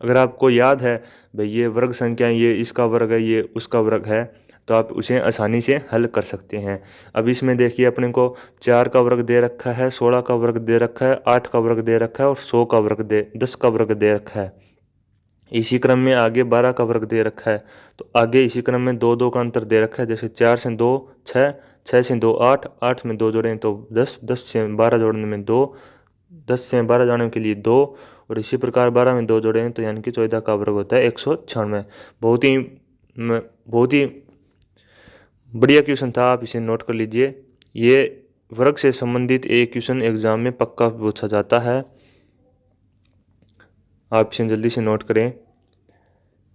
S1: अगर आपको याद है भाई ये वर्ग संख्याएं, ये इसका वर्ग है, ये उसका वर्ग है, तो आप उसे आसानी से हल कर सकते हैं। अब इसमें देखिए अपने को 4 का वर्ग दे रखा है, 16 का वर्ग दे रखा है, 8 का वर्ग दे रखा है और 100 का वर्ग 10 का वर्ग दे रखा है। इसी क्रम में आगे 12 का वर्ग दे रखा है। तो आगे इसी क्रम में 2 का अंतर दे रखा है। जैसे 4 से 2 6, 6 से 2 8, 8 में 2 जोड़ें तो 10, 10 से 12 जोड़ने में 2, 10 से 12 जाने के लिए 2, और इसी प्रकार 12 में 2 जोड़ें तो यानी कि 14 का वर्ग होता है 196। बहुत ही बढ़िया क्वेश्चन था, आप इसे नोट कर लीजिए। ये वर्ग से संबंधित एक क्वेश्चन एग्जाम में पक्का पूछा जाता है, आप इसे जल्दी से नोट करें।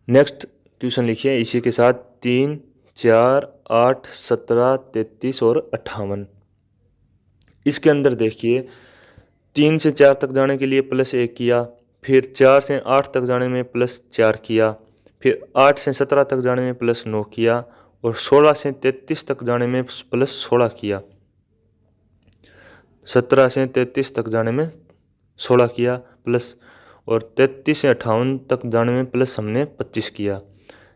S1: नेक्स्ट क्वेश्चन लिखिए इसी के साथ 3, 4, 8, 17, 33 और 58। इसके अंदर देखिए 3 से 4 तक जाने के लिए +1 किया, फिर 4 से 8 तक जाने में +4 किया, फिर 8 से 17 तक जाने में +9 किया, और 16 से 33 तक जाने में +16 किया। 17 से 33 तक जाने में 16 किया प्लस, और 33 से 58 तक जाने में प्लस हमने 25 किया।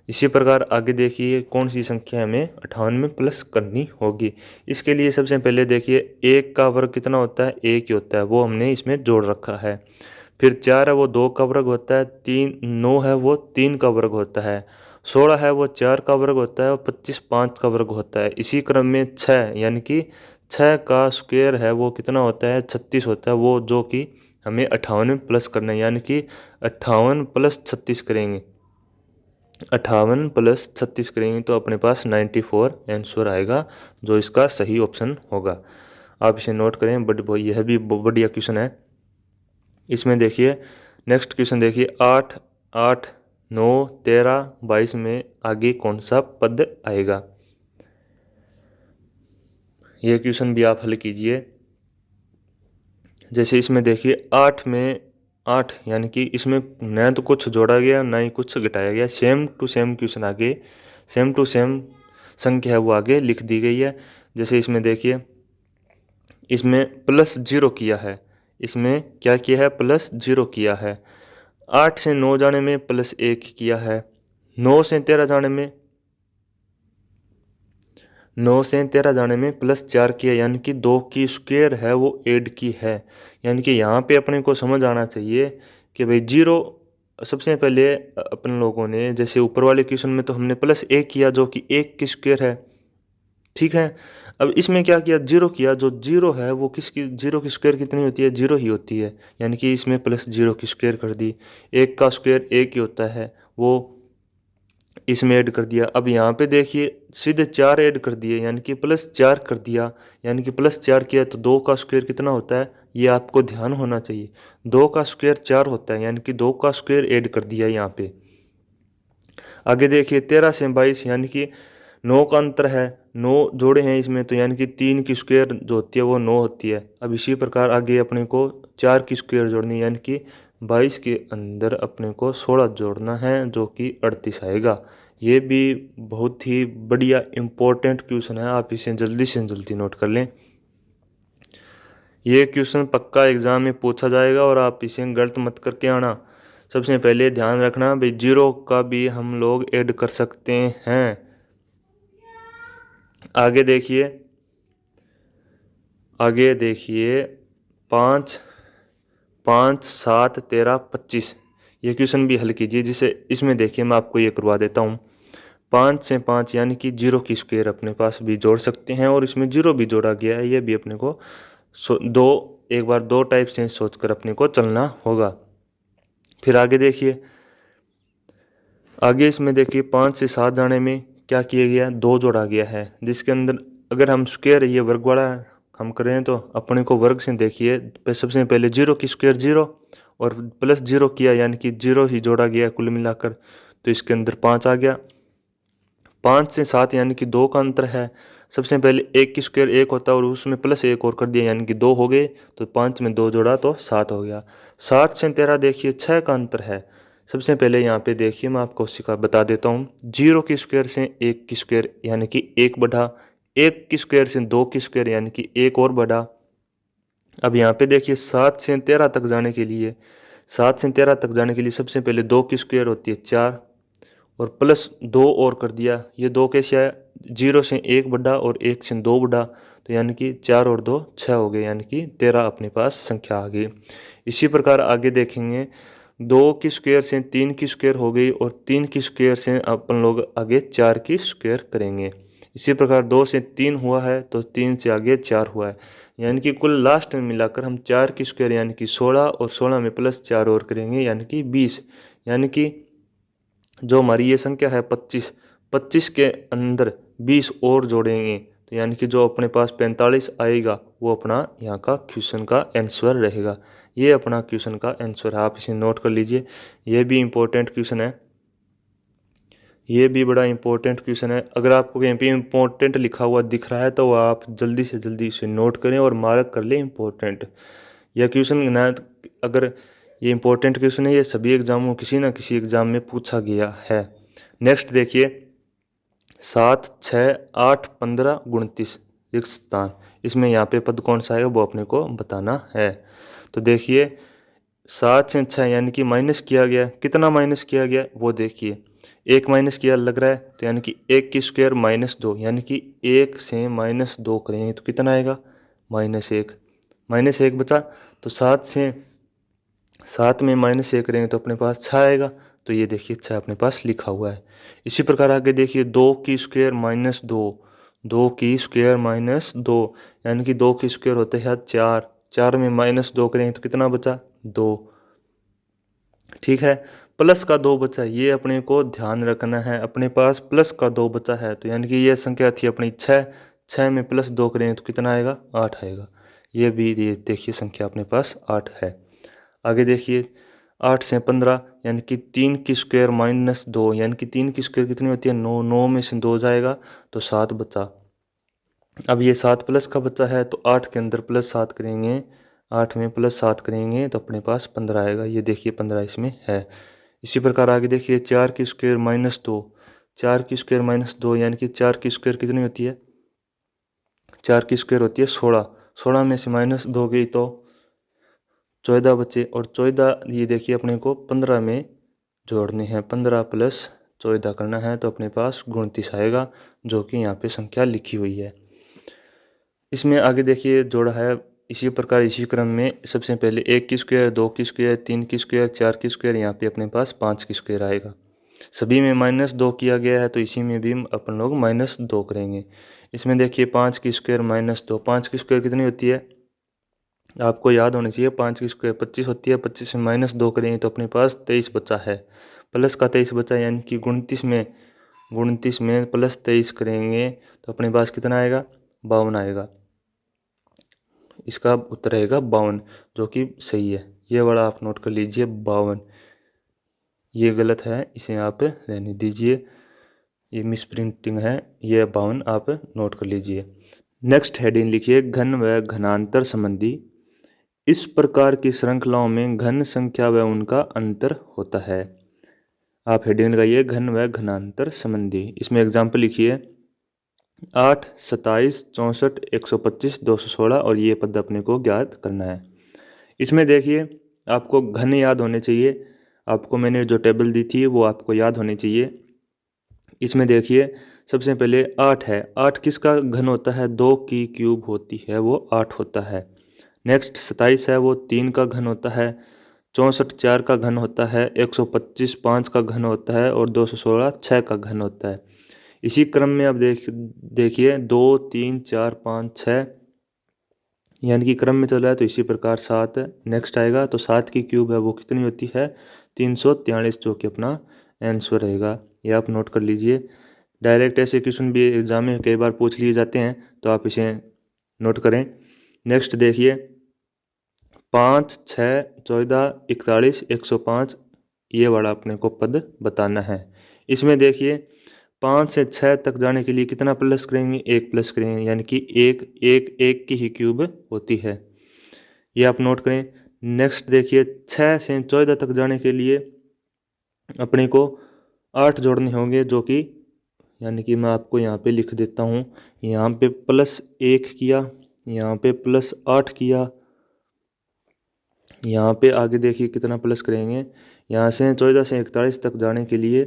S1: इसी प्रकार आगे देखिए कौन सी संख्या हमें 58 में प्लस करनी होगी। इसके लिए सबसे पहले देखिए 1 का वर्ग कितना होता है, 1 ही होता है, वो हमने इसमें जोड़ रखा है। फिर 4 है वो 2 का वर्ग होता है, 9 है वो 3 का वर्ग होता है, 16 है वो 4 का वर्ग होता है, और 25 5 का वर्ग होता है। इसी क्रम में 6 यानी कि 6 का स्क्वायर है वो कितना होता है, 36 होता है, वो जो कि हमें 58 में प्लस करना है, यानी कि 58 + 36 करेंगे। 58 + 36 करेंगे तो अपने पास 94 आंसर आएगा, जो इसका सही ऑप्शन होगा। आप इसे नोट करें, बट यह भी बढ़िया क्वेश्चन है। इसमें देखिए नेक्स्ट क्वेश्चन देखिए 8, 8, 9, 13, 22 में आगे कौन सा पद आएगा। यह क्वेश्चन भी आप हल कीजिए। जैसे इसमें देखिए 8 में 8 यानी कि इसमें न तो कुछ जोड़ा गया ना ही कुछ घटाया गया, सेम टू सेम क्वेश्चन आगे, सेम टू सेम संख्या है वो आगे लिख दी गई है। जैसे इसमें देखिए इसमें +0 किया है, इसमें क्या किया है, +0 किया है। 8 से 9 जाने में +1 किया है, 9 से 13 जाने में +4 किया, यानी कि 2 की स्क्वायर है वो ऐड की है। यानी कि यहाँ पे अपने को समझ आना चाहिए कि भाई 0 सबसे पहले अपन लोगों ने, जैसे ऊपर वाले क्वेश्चन में तो हमने +1 किया जो कि 1 की स्क्वायर है, ठीक है। अब इसमें क्या किया, 0 किया, जो 0 है वो किसकी, 0 की स्क्वायर कितनी होती है, 0 ही होती है, यानी कि इसमें +0 की स्क्वायर कर दी। 1 का स्क्वायर 1 ही होता है, वो इसमें ऐड कर दिया। अब यहाँ पे देखिए सीधे 4 ऐड कर दिए, यानी कि +4 कर दिया, यानी कि +4 किया तो 2 का स्क्वायर कितना होता है, ये आपको ध्यान होना चाहिए। 2 का स्क्वायर 4 होता है, यानी कि 2 का स्क्वायर ऐड कर दिया यहाँ पे। आगे देखिए 13 से 22 यानी कि 9 का अंतर है, 9 जोड़े हैं इसमें, तो यानी कि 3 की स्क्वायर जो होती है वो 9 होती है। अब इसी प्रकार आगे अपने को 4 की स्क्वायर जोड़नी है, यानी कि 22 के अंदर अपने को 16 जोड़ना है, जो कि 38 आएगा। ये भी बहुत ही बढ़िया इम्पोर्टेंट क्वेश्चन है, आप इसे जल्दी से जल्दी नोट कर लें। ये क्वेश्चन पक्का एग्जाम में पूछा जाएगा और आप इसे गलत मत करके आना। सबसे पहले ध्यान रखना भाई, जीरो का भी हम लोग ऐड कर सकते हैं। आगे देखिए, आगे देखिए, 5 5 7 13 25, ये क्वेश्चन भी हल कीजिए। जिसे इसमें देखिए मैं आपको ये करवा देता हूँ। 5 से 5 यानी कि जीरो की स्क्वायर अपने पास भी जोड़ सकते हैं और इसमें जीरो भी जोड़ा गया है। ये भी अपने को एक बार दो टाइप से सोचकर अपने को चलना होगा। फिर आगे देखिए, आगे इसमें देखिए 5 से 7 जाने में क्या किया गया, 2 जोड़ा गया है, जिसके अंदर अगर हम स्क्वायर ये वर्ग वाला हम करें तो अपने को वर्ग से देखिए सबसे पहले जीरो की स्क्वायर जीरो और प्लस जीरो किया यानी कि जीरो ही जोड़ा गया कुल मिलाकर, तो इसके अंदर 5 आ गया। 5 से 7 यानी कि 2 का अंतर है। सबसे पहले एक की स्क्वायर एक होता है और उसमें प्लस एक और कर दिया यानी कि 2 हो गए, तो 5 में 2 जोड़ा तो 7 हो गया। 7 से 13 देखिए 6 का अंतर है। सबसे पहले यहाँ पे देखिए मैं आपको सिखा बता देता हूँ। जीरो की स्क्वायर से एक की स्क्वायर यानी कि एक बढ़ा, एक की स्क्वायर से 2 की स्क्वायर यानी कि एक और बढ़ा। अब यहाँ पे देखिए 7 से 13 तक जाने के लिए, 7 से 13 तक जाने के लिए सबसे पहले 2 की स्क्वायर होती है 4 और प्लस 2 और कर दिया। ये 2 कैसे आया, जीरो से एक बढ़ा और एक से 2 बढ़ा, तो यानी कि 4 और 2 6 हो गए, यानी कि 13 अपने पास संख्या आ गई। इसी प्रकार आगे देखेंगे, 2 की स्क्वायर से 3 की स्क्वायर हो गई और 3 की स्क्वायर से अपन लोग आगे 4 की स्क्वायर करेंगे। इसी प्रकार 2 से 3 हुआ है तो 3 से आगे 4 हुआ है, यानी कि कुल लास्ट में मिलाकर हम 4 की स्क्वायर यानी कि 16 और 16 में प्लस 4 और करेंगे यानी कि 20, यानी कि जो हमारी ये संख्या है 25, 25 के अंदर 20 और जोड़ेंगे तो यानी कि जो अपने पास 45 आएगा वो अपना यहाँ का क्वेश्चन का आंसर रहेगा। ये अपना क्वेश्चन का आंसर है, आप इसे नोट कर लीजिए। ये भी इम्पोर्टेंट क्वेश्चन है, ये भी बड़ा इंपॉर्टेंट क्वेश्चन है। अगर आपको कहीं पे इम्पोर्टेंट लिखा हुआ दिख रहा है तो आप जल्दी से जल्दी इसे नोट करें और मार्क कर लें इम्पोर्टेंट। यह क्वेश्चन ना, अगर ये इंपॉर्टेंट क्वेश्चन है, ये सभी एग्जामों किसी ना किसी एग्जाम में पूछा गया है। नेक्स्ट देखिए, 7 6 8 15 29 रिक्त स्थान, इसमें यहाँ पे पद कौन सा है वो अपने को बताना है। तो देखिए 7 से 6 यानी कि माइनस किया गया, कितना माइनस किया गया वो देखिए, एक माइनस किया लग रहा है तो यानी कि एक की स्क्वायर -2 यानी कि एक से -2 करेंगे तो कितना आएगा, -1, -1 बचा। तो 7 में -1 करेंगे तो अपने पास 6 आएगा, तो ये देखिए 6 अपने पास लिखा हुआ है। इसी प्रकार आगे देखिए, 2 की स्क्वायर -2, 2 की स्क्वायर -2 यानी कि 2 की स्क्वायर होते हैं 4, 4 में -2 करेंगे तो कितना बचा, 2, ठीक है। प्लस का 2 बचा, ये अपने को ध्यान रखना है, अपने पास प्लस का 2 बचा है तो यानी कि ये संख्या थी अपनी 6, 6 में +2 करेंगे तो कितना आएगा, 8 आएगा। ये भी ये देखिए संख्या अपने पास 8 है। आगे देखिए, 8 से 15 यानी कि 3 की स्क्वायर -2 यानी कि 3 की स्क्वायर कितनी होती है, 9, 9 में से 2 जाएगा तो 7 बचा। अब ये 7 प्लस का बच्चा है तो 8 के अंदर +7 करेंगे, 8 में +7 करेंगे तो अपने पास 15 आएगा, ये देखिए 15 इसमें है। इसी प्रकार आगे देखिए, 4 की स्क्वायर -2, 4 की स्क्वायर -2 यानी कि 4 की स्क्वायर कितनी होती है, 4 की स्क्वायर होती है 16, 16 में से -2 गई तो 14 बचे और 14 ये देखिए अपने को 15 में जोड़ने हैं, 15 + 14 करना है तो अपने पास 29 आएगा, जो कि यहाँ पे संख्या लिखी हुई है। इसमें आगे देखिए जोड़ा है इसी प्रकार इसी क्रम में, सबसे पहले 1 की स्क्वायर, 2 की स्क्वायर, 3 की स्क्वायर, 4 की स्क्वायर, यहाँ पे अपने पास 5 की स्क्वायर आएगा। सभी में -2 किया गया है तो इसी में भी अपन लोग -2 करेंगे। इसमें देखिए 5 की स्क्वायर -2, 5 की स्क्वायर कितनी होती है, आपको याद होनी चाहिए, 5 की स्क्वायर 25 होती है, 25 में -2 करेंगे तो अपने पास 23 बचा है, प्लस का 23 बचा यानी कि 29 में +23 करेंगे तो अपने पास कितना आएगा, 52 आएगा। इसका उत्तर रहेगा 52, जो कि सही है। ये वाला आप नोट कर लीजिए 52, ये गलत है, इसे आप रहने दीजिए, ये मिस प्रिंटिंग है, ये 52 आप नोट कर लीजिए। नेक्स्ट हेडिंग लिखिए, घन व घनांतर संबंधी। इस प्रकार की श्रृंखलाओं में घन संख्या व उनका अंतर होता है। आप हेडिंग लगाइए घन व घनांतर संबंधी। इसमें एग्जाम्पल लिखिए, 8, 27, 64, 125, 216 और ये पद अपने को ज्ञात करना है। इसमें देखिए आपको घन याद होने चाहिए। आपको मैंने जो टेबल दी थी वो आपको याद होनी चाहिए। इसमें देखिए सबसे पहले 8 है। 8 किसका घन होता है? 2 की क्यूब होती है, वो 8 होता है। नेक्स्ट 27 है, वो 3 का घन होता है। 64 4 का घन होता है। 125 5 का घन होता है और 216 6 का घन होता है। इसी क्रम में अब देखिए 2 3 4 5 6 यानी कि क्रम में चल रहा है, तो इसी प्रकार 7 नेक्स्ट आएगा। तो 7 की क्यूब है वो कितनी होती है? 343, जो कि अपना आंसर रहेगा। ये आप नोट कर लीजिए। डायरेक्ट ऐसे क्वेश्चन भी एग्जाम में कई बार पूछ लिए जाते हैं, तो आप इसे नोट करें। नेक्स्ट देखिए 5 6 14 41 105, ये वाला अपने को पद बताना है। इसमें देखिए 5 से 6 तक जाने के लिए कितना प्लस करेंगे? 1 प्लस करेंगे, यानी कि एक की ही क्यूब होती है। ये आप नोट करें। नेक्स्ट देखिए 6 से 14 तक जाने के लिए अपने को 8 जोड़ने होंगे, जो कि यानी कि मैं आपको यहाँ पे लिख देता हूँ। यहाँ पे +1 किया, यहाँ पे +8 किया, यहाँ पे आगे देखिए कितना प्लस करेंगे। यहाँ से 14 से 41 तक जाने के लिए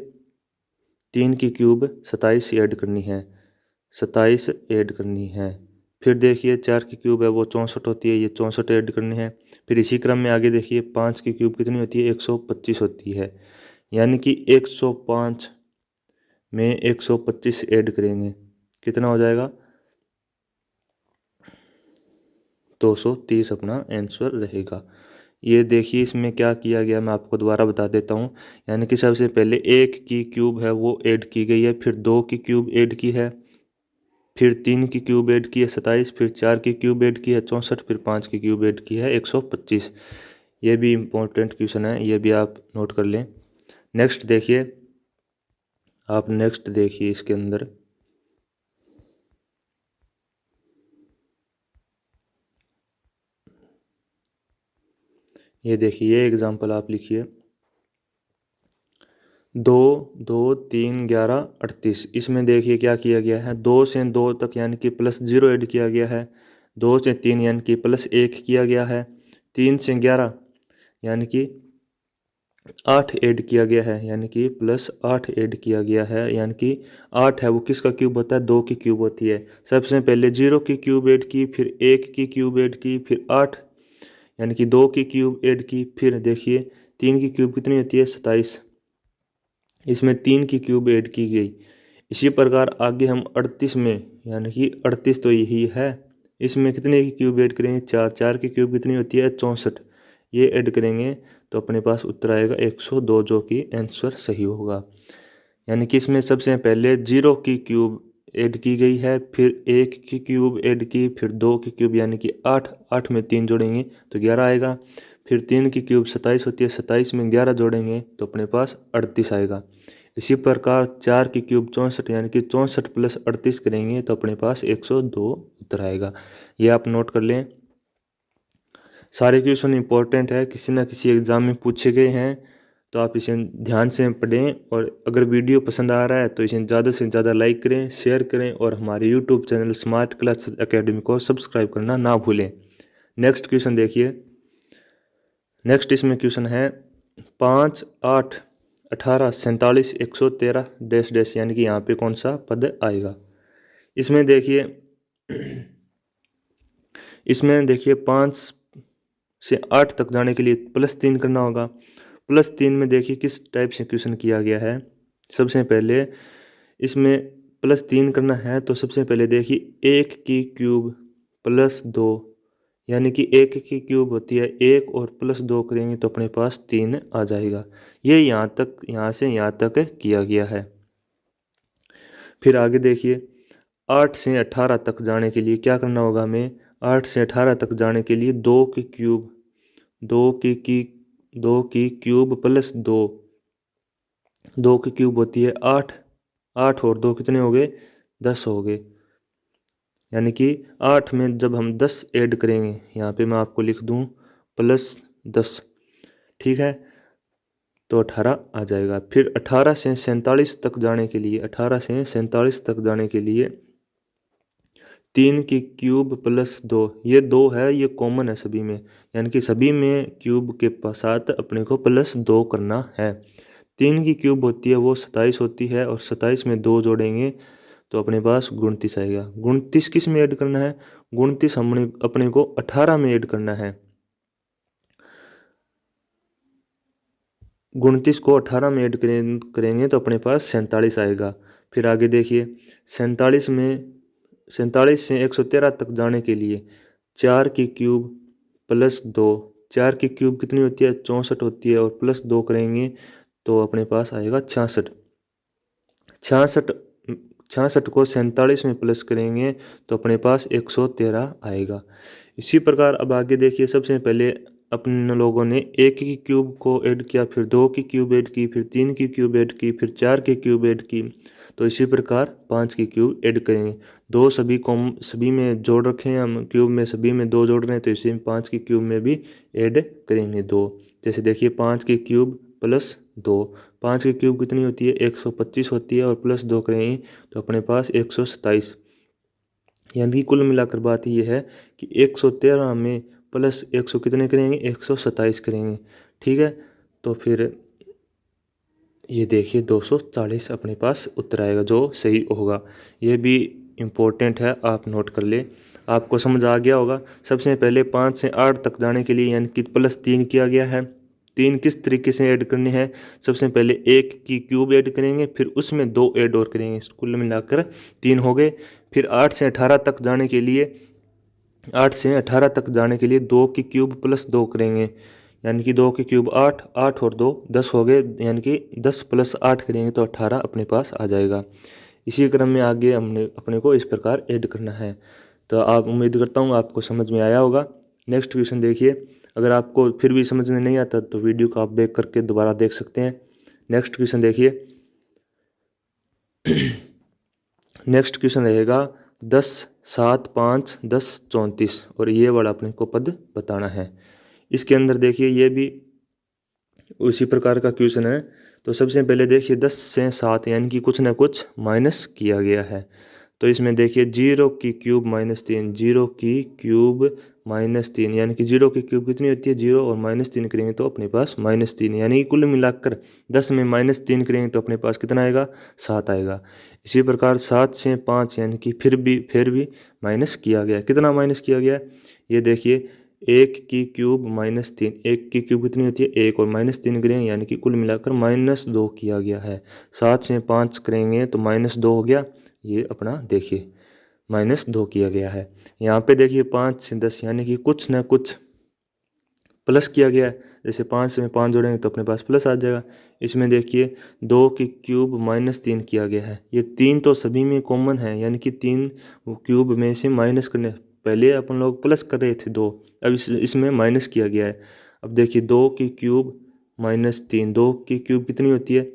S1: 3 की क्यूब 27 ऐड करनी है, 27 ऐड करनी है। फिर देखिए 4 की क्यूब है वो 64 होती है, ये 64 ऐड करनी है। फिर इसी क्रम में आगे देखिए 5 की क्यूब कितनी होती है? 125 होती है, यानी कि 105 में 125 ऐड करेंगे, कितना हो जाएगा? 230 अपना आंसर रहेगा। ये देखिए इसमें क्या किया गया, मैं आपको दोबारा बता देता हूँ। यानी कि सबसे पहले 1 की क्यूब है वो ऐड की गई है, फिर 2 की क्यूब ऐड की है, फिर 3 की क्यूब ऐड की है 27, फिर 4 की क्यूब ऐड की है 64, फिर 5 की क्यूब ऐड की है 125। ये भी इम्पोर्टेंट क्वेश्चन है, ये भी आप नोट कर लें। नेक्स्ट देखिए, आप नेक्स्ट देखिए इसके अंदर ये देखिए, ये एग्जाम्पल आप लिखिए। 2 2 3 11 38। इसमें देखिए क्या किया गया है, 2 से 2 तक यानी कि +0 ऐड किया गया है, 2 से 3 यानी कि +1 किया गया है, 3 से 11 यानी कि 8 ऐड किया गया है, यानी कि +8 ऐड किया गया है, यानी कि 8 है वो किसका क्यूब होता है? 2 की क्यूब होती है। सबसे पहले 0 की क्यूब ऐड की, फिर 1 की क्यूब ऐड की, फिर 8 यानी कि 2 की क्यूब ऐड की, फिर देखिए 3 की क्यूब कितनी होती है? 27, इसमें 3 की क्यूब ऐड की गई। इसी प्रकार आगे हम 38 में, यानी कि 38 तो यही है, इसमें कितने की क्यूब ऐड करेंगे? 4, 4 की क्यूब कितनी होती है? 64, ये ऐड करेंगे तो अपने पास उत्तर आएगा 102, जो कि आंसर सही होगा। यानी कि इसमें सबसे पहले 0 की क्यूब ऐड की गई है, फिर 1 की क्यूब ऐड की, फिर 2 की क्यूब यानी कि 8, 8 में 3 जोड़ेंगे तो 11 आएगा, फिर 3 की क्यूब 27 होती है, 27 में 11 जोड़ेंगे तो अपने पास 38 आएगा। इसी प्रकार 4 की क्यूब 64 यानी कि 64 + 38 करेंगे तो अपने पास 102 उत्तर आएगा। ये आप नोट कर लें। सारे क्वेश्चन इंपॉर्टेंट है, किसी ना किसी एग्ज़ाम में पूछे गए हैं, तो आप इसे ध्यान से पढ़ें। और अगर वीडियो पसंद आ रहा है तो इसे ज़्यादा से ज़्यादा लाइक करें, शेयर करें और हमारे YouTube channel smart class academy को सब्सक्राइब करना ना भूलें। नेक्स्ट क्वेश्चन देखिए। नेक्स्ट इसमें क्वेश्चन है 5 8 18 47 113 डैश डैश, यानी कि यहाँ पे कौन सा पद आएगा? इसमें देखिए इसमें देखिए 5 से 8 तक जाने के लिए +3 करना होगा। +3 में देखिए किस टाइप से क्वेश्चन किया गया है। सबसे पहले इसमें +3 करना है तो सबसे पहले देखिए 1 की क्यूब +2, यानी कि 1 की क्यूब होती है 1 और +2 करेंगे तो अपने पास 3 आ जाएगा। ये यहाँ तक, यहाँ से यहाँ तक किया गया है। फिर आगे देखिए 8 से 18 तक जाने के लिए क्या करना होगा हमें? 8 से 18 तक जाने के लिए 2 की क्यूब, 2 की क्यूब +2, 2 की क्यूब होती है 8, 8 और 2 कितने हो गए? 10 हो गए। यानी कि 8 में जब हम 10 ऐड करेंगे, यहाँ पे मैं आपको लिख दूँ +10, ठीक है, तो 18 आ जाएगा। फिर 18 से 47 तक जाने के लिए, 18 से 47 तक जाने के लिए 3 की क्यूब प्लस 2, ये 2 है, ये कॉमन है सभी में, यानी कि सभी में क्यूब के साथ अपने को प्लस 2 करना है। 3 की क्यूब होती है वो 27 होती है, और 27 में 2 जोड़ेंगे तो अपने पास 29 आएगा। 29 किस में ऐड करना है? 29 हमने अपने को 18 में ऐड करना है। 29 को 18 में ऐड करेंगे तो अपने पास 47 आएगा। फिर आगे देखिए, 47 से 113 तक जाने के लिए 4 की क्यूब प्लस 2, 4 की क्यूब कितनी होती है? 64 होती है, और प्लस 2 करेंगे तो अपने पास आएगा 66। 66 को 47 में प्लस करेंगे तो अपने पास 113 आएगा। इसी प्रकार अब आगे देखिए, सबसे पहले अपन लोगों ने 1 की क्यूब को ऐड किया, फिर 2 की क्यूब ऐड की, फिर 3 की क्यूब ऐड की, फिर 4 की क्यूब ऐड की, तो इसी प्रकार 5 की क्यूब ऐड करेंगे। दो सभी में जोड़ रखे हैं हम, क्यूब में सभी में 2 जोड़ रहे हैं, तो इसी में 5 की क्यूब में भी ऐड करेंगे 2। जैसे देखिए 5 की क्यूब प्लस 2, 5 की क्यूब कितनी होती है? 125 होती है, और प्लस 2 करेंगे तो अपने पास 127। यानी कि कुल मिलाकर बात यह है कि 113 में प्लस 100 कितने करेंगे? 127 करेंगे। ठीक है, तो फिर ये देखिए 240 अपने पास उत्तर आएगा, जो सही होगा। ये भी इम्पोर्टेंट है, आप नोट कर ले, आपको समझ आ गया होगा। सबसे पहले 5 से 8 तक जाने के लिए यानी कि प्लस 3 किया गया है। 3 किस तरीके से ऐड करनी है? सबसे पहले 1 की क्यूब ऐड करेंगे, फिर उसमें 2 ऐड और करेंगे, कुल मिलाकर 3 हो गए। फिर 8 से 18 तक जाने के लिए 2 की क्यूब प्लस 2 करेंगे, यानी कि 2 की क्यूब 8, 8 और 2 10 हो गए, यानी कि 10 प्लस 8 करेंगे तो 18 अपने पास आ जाएगा। इसी क्रम में आगे हमने अपने को इस प्रकार ऐड करना है। तो आप, उम्मीद करता हूँ आपको समझ में आया होगा। नेक्स्ट क्वेश्चन देखिए, अगर आपको फिर भी समझ में नहीं आता तो वीडियो को आप बैक करके दोबारा देख सकते हैं। नेक्स्ट क्वेश्चन देखिए। नेक्स्ट क्वेश्चन रहेगा 10, 7, 5, 10, 34, और ये वाला अपने को पद बताना है। इसके अंदर देखिए ये भी उसी प्रकार का क्वेश्चन है। तो सबसे पहले देखिए 10 से 7 यानी कि कुछ ना कुछ माइनस किया गया है। तो इसमें देखिए 0 की क्यूब माइनस 3, 0 की क्यूब माइनस 3, यानी कि 0 की क्यूब कितनी होती है? 0, और माइनस 3 करेंगे तो अपने पास माइनस 3, यानी कि कुल मिलाकर 10 में माइनस 3 करेंगे तो अपने पास कितना आएगा? 7 आएगा। इसी प्रकार 7 से 5 यानी कि फिर भी माइनस किया गया। कितना माइनस किया गया? ये देखिए 1 की क्यूब माइनस 3, 1 की क्यूब कितनी होती है? 1, और माइनस 3 करेंगे यानी कि कुल मिलाकर -2 किया गया है। 7 से 5 करेंगे तो -2 हो गया, ये अपना देखिए -2 किया गया है। यहाँ पे देखिए 5 से 10 यानी कि कुछ ना कुछ प्लस किया गया है। जैसे 5 से 5 जोड़ेंगे तो अपने पास प्लस आ जाएगा। इसमें देखिए 2 की क्यूब -3 किया गया है। ये 3 तो सभी में कॉमन है, यानी कि 3 क्यूब में से माइनस करने, पहले अपन लोग प्लस कर रहे थे 2, अब इसमें माइनस किया गया है। अब देखिए 2 की क्यूब -3, 2 की क्यूब कितनी होती है?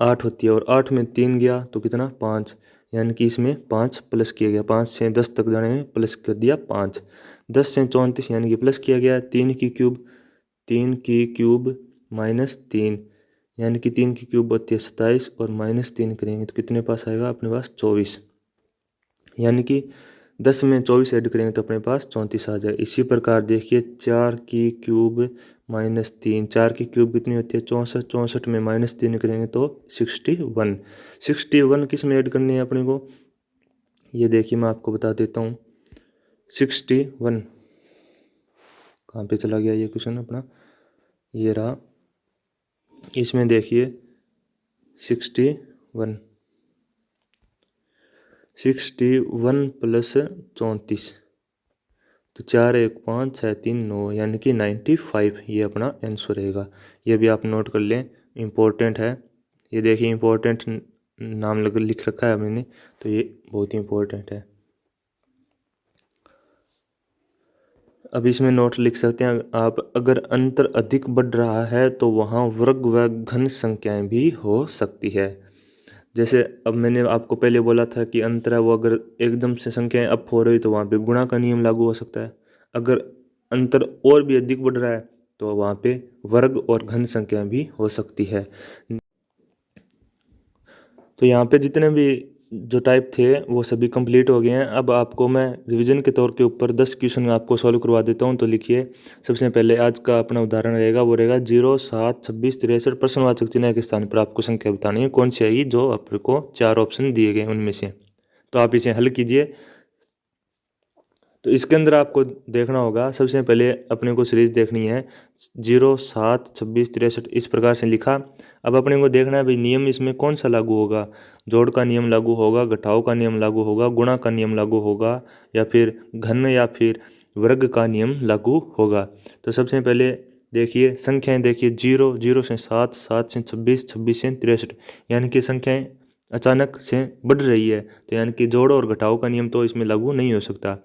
S1: 8 होती है, और 8 में 3 गया तो कितना? 5, यानी कि इसमें 5 प्लस किया गया। 5 से 10 तक जाने में प्लस कर दिया 5। 10 से 34 यानी कि प्लस किया गया। 3 की क्यूब -3, यानी कि 3 की क्यूब होती है 27, और -3 करेंगे तो कितने पास आएगा? अपने पास 24, यानी कि 10 में 24 ऐड करेंगे तो अपने पास 34 आ जाए। इसी प्रकार देखिए 4 की क्यूब -3, 4 की क्यूब कितनी होती है? 64, 64 में -3 करेंगे तो 61। 61 किस में ऐड करनी है अपने को? ये देखिए मैं आपको बता देता हूँ। 61 कहाँ पे चला गया ये क्वेश्चन अपना? ये रहा। इसमें देखिए 61 प्लस 34, तो 4, 1, 5, 6, 3, 9, यानी कि 95, ये अपना आंसर रहेगा। ये भी आप नोट कर लें, इम्पोर्टेंट है। ये देखिए इम्पोर्टेंट नाम लिख रखा है मैंने, तो ये बहुत ही इम्पोर्टेंट है। अब इसमें नोट लिख सकते हैं आप, अगर अंतर अधिक बढ़ रहा है तो वहाँ वर्ग व घन संख्याएं भी हो सकती है। जैसे अब मैंने आपको पहले बोला था कि अंतर है वो अगर एकदम से संख्याएं अप हो रही तो वहाँ पे गुणा का नियम लागू हो सकता है। अगर अंतर और भी अधिक बढ़ रहा है तो वहाँ पे वर्ग और घन संख्याएं भी हो सकती है। तो यहाँ पे जितने भी जो टाइप थे वो सभी कंप्लीट हो गए हैं। अब आपको मैं रिवीजन के तौर के ऊपर 10 क्वेश्चन आपको सॉल्व करवा देता हूं। तो लिखिए, सबसे पहले आज का अपना उदाहरण रहेगा, वो रहेगा 0, 7, 26, 63 प्रश्नवाचक चिन्ह के स्थान पर आपको संख्या बतानी है। कौन सी आएगी? जो आपको 4 ऑप्शन दिए गए उनमें से। तो आप इसे हल कीजिए। तो इसके अंदर आपको देखना होगा, सबसे पहले अपने को सीरीज देखनी है 0, 7, 26, 63 इस प्रकार से लिखा। अब अपने को देखना है भाई नियम इसमें कौन सा लागू होगा। जोड़ का नियम लागू होगा, घटाव का नियम लागू होगा, गुणा का नियम लागू होगा, या फिर घन या फिर वर्ग का नियम लागू होगा। तो सबसे पहले देखिए संख्याएं, देखिए 0, 0 से 7, 7 से 26, 26 से 63, यानी कि संख्याएं अचानक से बढ़ रही है। तो यानी कि जोड़ और घटाव का नियम तो इसमें लागू नहीं हो सकता।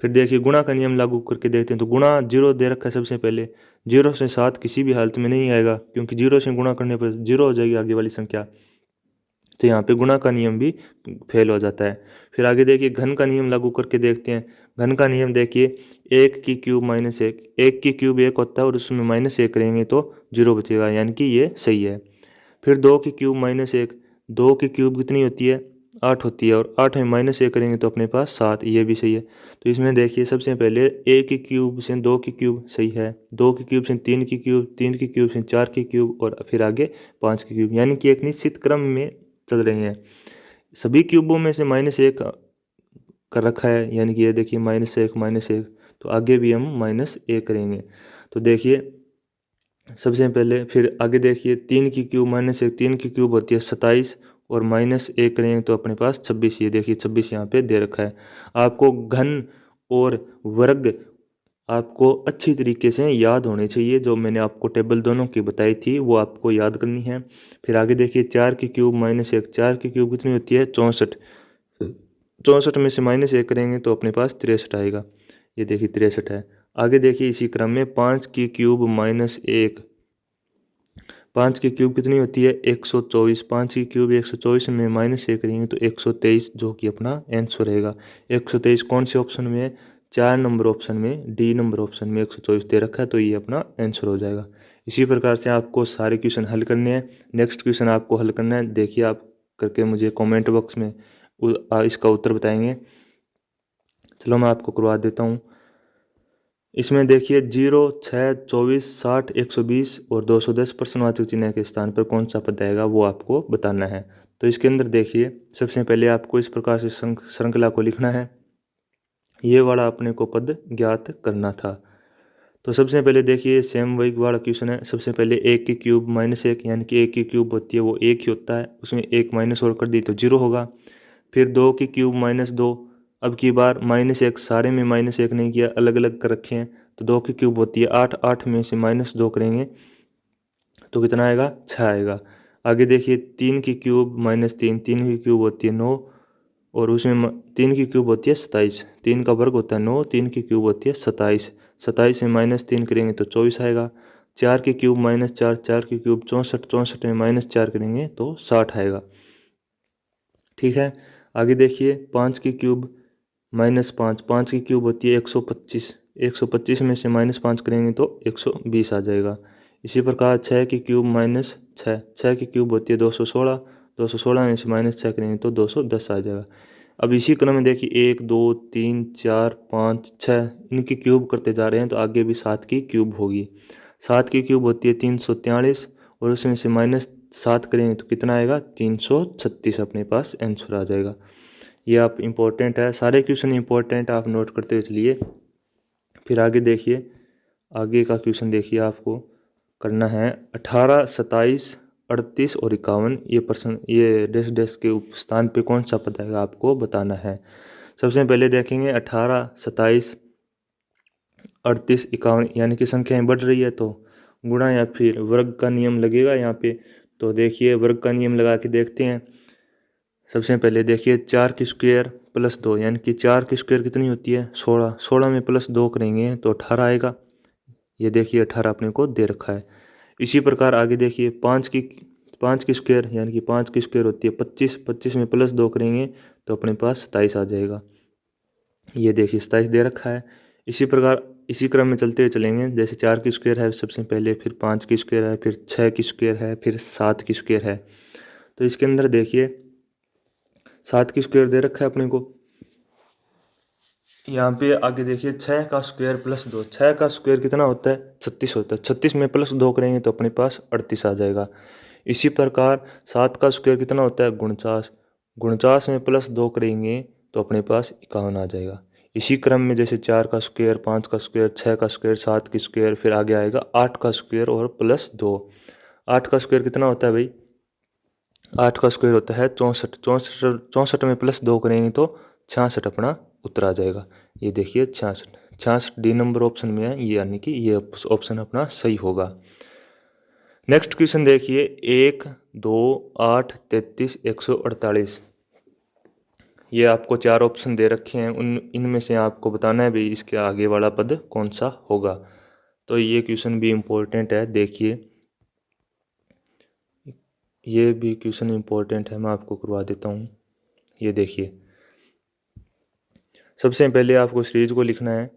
S1: फिर देखिए गुणा का नियम लागू करके देखते हैं। तो गुणा 0 दे रखा है सबसे पहले, 0 से 7 किसी भी हालत में नहीं आएगा, क्योंकि 0 से गुणा करने पर 0 हो जाएगी आगे वाली संख्या। तो यहाँ पे गुणा का नियम भी फेल हो जाता है। फिर आगे देखिए घन का नियम लागू करके देखते हैं। घन का नियम देखिए, 1 की क्यूब माइनस 1, 1 की क्यूब 1 होता है और उसमें -1 करेंगे तो 0 बचेगा, यानी कि ये सही है। फिर 2 की क्यूब -1, 2 की क्यूब कितनी होती है? 8 होती है, और 8 में -1 करेंगे तो अपने पास 7, ये भी सही है। तो इसमें देखिए सबसे पहले 1 की क्यूब से 2 की क्यूब सही है, 2 की क्यूब से 3 की क्यूब, 3 की क्यूब से 4 की क्यूब, और फिर आगे 5 की क्यूब, यानी कि एक निश्चित क्रम में चल रहे हैं। सभी क्यूबों में से -1 कर रखा है, यानी कि ये देखिए -1, -1, तो आगे भी हम -1 करेंगे। तो देखिए सबसे पहले फिर आगे देखिए 3 की क्यूब -1, 3 की क्यूब होती है 27, और -1 करेंगे तो अपने पास 26, ये देखिए 26 यहाँ पे दे रखा है। आपको घन और वर्ग आपको अच्छी तरीके से याद होने चाहिए। जो मैंने आपको टेबल दोनों की बताई थी वो आपको याद करनी है। फिर आगे देखिए 4 की क्यूब -1, 4 की क्यूब कितनी होती है? 64, 64 में से -1 करेंगे तो अपने पास 63 आएगा, ये देखिए 63 है। आगे देखिए इसी क्रम में 5 की क्यूब -1, 5 की क्यूब कितनी होती है? 124, 5 की क्यूब 124 में -1 करेंगे तो 123, जो कि अपना आंसर रहेगा। 123 कौन से ऑप्शन में है? 4 नंबर ऑप्शन में, डी नंबर ऑप्शन में 124 दे रखा है, तो ये अपना आंसर हो जाएगा। इसी प्रकार से आपको सारे क्वेश्चन हल करने हैं। नेक्स्ट क्वेश्चन आपको हल करना है, देखिए आप करके मुझे कमेंट बॉक्स में इसका उत्तर बताएंगे। चलो मैं आपको करवा देता हूँ। इसमें देखिए 0, 6, 24, 60, 120 और 210 प्रश्नवाचक चिन्ह के स्थान पर कौन सा पद आएगा वो आपको बताना है। तो इसके अंदर देखिए सबसे पहले आपको इस प्रकार से श्रृंखला को लिखना है। ये वाला अपने को पद ज्ञात करना था। तो सबसे पहले देखिए सेम वही वाला क्वेश्चन है। सबसे पहले 1 की क्यूब -1, यानी कि 1 की क्यूब होती है वो 1 ही होता है, उसमें एक माइनस और कर दी तो 0 होगा। फिर 2 की क्यूब -2, अब की बार -1, सारे में -1 नहीं किया, अलग अलग कर रखे हैं। तो 2 की क्यूब होती है 8, 8 में से -2 करेंगे तो कितना आएगा? 6 आएगा। आगे देखिए 3 की क्यूब -3, 3 की क्यूब होती है 9, और उसमें 3 की क्यूब होती है 27, 3 का वर्ग होता है 9, 3 की क्यूब होती है 27, 27 में -3 करेंगे तो 24 आएगा। 4 की क्यूब -4, 4 की क्यूब 64, 64 में -4 करेंगे तो 60 आएगा। ठीक है। आगे देखिए 5 की क्यूब -5, 5 की क्यूब होती है 125, 125 में से -5 करेंगे तो 120 आ जाएगा। इसी प्रकार 6 की क्यूब -6, 6 की क्यूब होती है 216, 216 में से -6 करेंगे तो 210 आ जाएगा। अब इसी क्रम में देखिए 1, 2, 3, 4, 5, 6 इनकी क्यूब करते जा रहे हैं, तो आगे भी 7 की क्यूब होगी। 7 की क्यूब होती है 343, और उसमें से -7 करेंगे तो कितना आएगा? 336 अपने पास आंसर आ जाएगा। ये आप इम्पोर्टेंट है, सारे क्वेश्चन इम्पोर्टेंट आप नोट करते हुए चलिए। फिर आगे देखिए, आगे का क्वेश्चन देखिए आपको करना है 18, 27, 38 और 51, ये प्रश्न ये डैश डैश के स्थान पे कौन सा पद आएगा आपको बताना है। सबसे पहले देखेंगे 18, 27, 38, 51, यानी कि संख्याएं बढ़ रही है तो गुणा या फिर वर्ग का नियम लगेगा यहाँ पे। तो देखिए वर्ग का नियम लगा के देखते हैं। सबसे पहले देखिए 4 की स्क्वायर +2, यानी कि 4 की स्क्वायर कितनी होती है? 16, 16 में +2 करेंगे तो 18 आएगा। ये देखिए 18 अपने को दे रखा है। इसी प्रकार आगे देखिए 5 की स्क्वायर, यानी कि 5 की स्क्वायर होती है 25, 25 में +2 करेंगे तो अपने पास 27 आ जाएगा। ये देखिए 27 दे रखा है। इसी प्रकार इसी क्रम में चलते हुए चलेंगे, जैसे 4 की स्क्वायर है सबसे पहले, फिर 5 की स्क्वायर है, फिर 6 की स्क्वायर है, फिर 7 की स्क्वायर है। तो इसके अंदर देखिए 7 की स्क्वायर दे रखा है अपने को। यहाँ पे आगे देखिए 6 का स्क्वायर प्लस 2, 6 का स्क्वायर कितना होता है 36 होता है, 36 में प्लस 2 करेंगे तो अपने पास 38 आ जाएगा। इसी प्रकार 7 का स्क्वायर कितना होता है 49, 49 में प्लस 2 करेंगे तो अपने पास 51 आ जाएगा। इसी क्रम में जैसे 4 का स्क्वायर, 5 का स्क्वायर, 6 का स्क्वायर, 7 की स्क्वायर, फिर आगे आएगा 8 का स्क्वायर और प्लस 2। 8 का स्क्वायर कितना होता है भाई 8 का स्क्वायर होता है 64, 64, 64 में प्लस 2 करेंगे तो 66 अपना उत्तर आ जाएगा। ये देखिए 66, 66 डी नंबर ऑप्शन में है ये, यानी कि ये ऑप्शन अपना सही होगा। नेक्स्ट क्वेश्चन देखिए 1, 2, 8, 33, 148। ये आपको 4 ऑप्शन दे रखे हैं, उन इनमें से आपको बताना है भाई इसके आगे वाला पद कौन सा होगा। तो ये क्वेश्चन भी इम्पोर्टेंट है, देखिए ये भी क्वेश्चन इम्पोर्टेंट है, मैं आपको करवा देता हूँ। ये देखिए सबसे पहले आपको सीरीज को लिखना है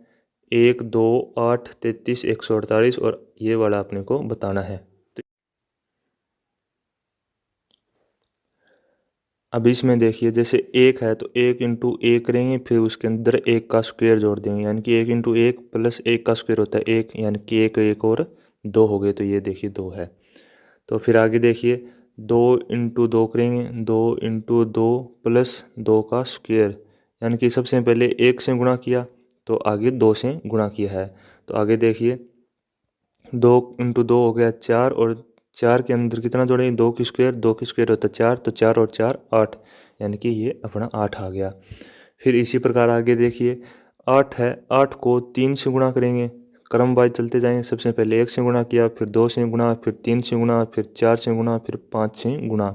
S1: 1, 2, 8, 33, 148 और ये वाला अपने को बताना है। अब इसमें देखिए जैसे 1 है तो 1 इंटू 1 करेंगे, फिर उसके अंदर 1 का स्क्वायर जोड़ देंगे, यानी कि 1 इंटू 1 प्लस 1 का स्क्वायर होता है 1, यानी कि 1 1 और 2 हो गए, तो ये देखिए 2 है। तो फिर आगे देखिए 2 इंटू 2 करेंगे, 2 इंटू 2 प्लस 2 का स्क्वायर, यानी कि सबसे पहले 1 से गुणा किया तो आगे 2 से गुणा किया है। तो आगे देखिए 2 इंटू 2 हो गया 4, और 4 के अंदर कितना जोड़ेंगे 2 की स्क्वायर, 2 की स्क्वायर होता है 4, तो 4 और 4 8, यानी कि ये अपना 8 आ गया। फिर इसी प्रकार आगे देखिए 8 है, 8 को 3 से गुणा करेंगे, क्रम वाइज चलते जाएंगे, सबसे पहले 1 से गुणा किया, फिर 2 से गुणा, फिर 3 से गुणा, फिर 4 से गुणा, फिर 5 से गुणा।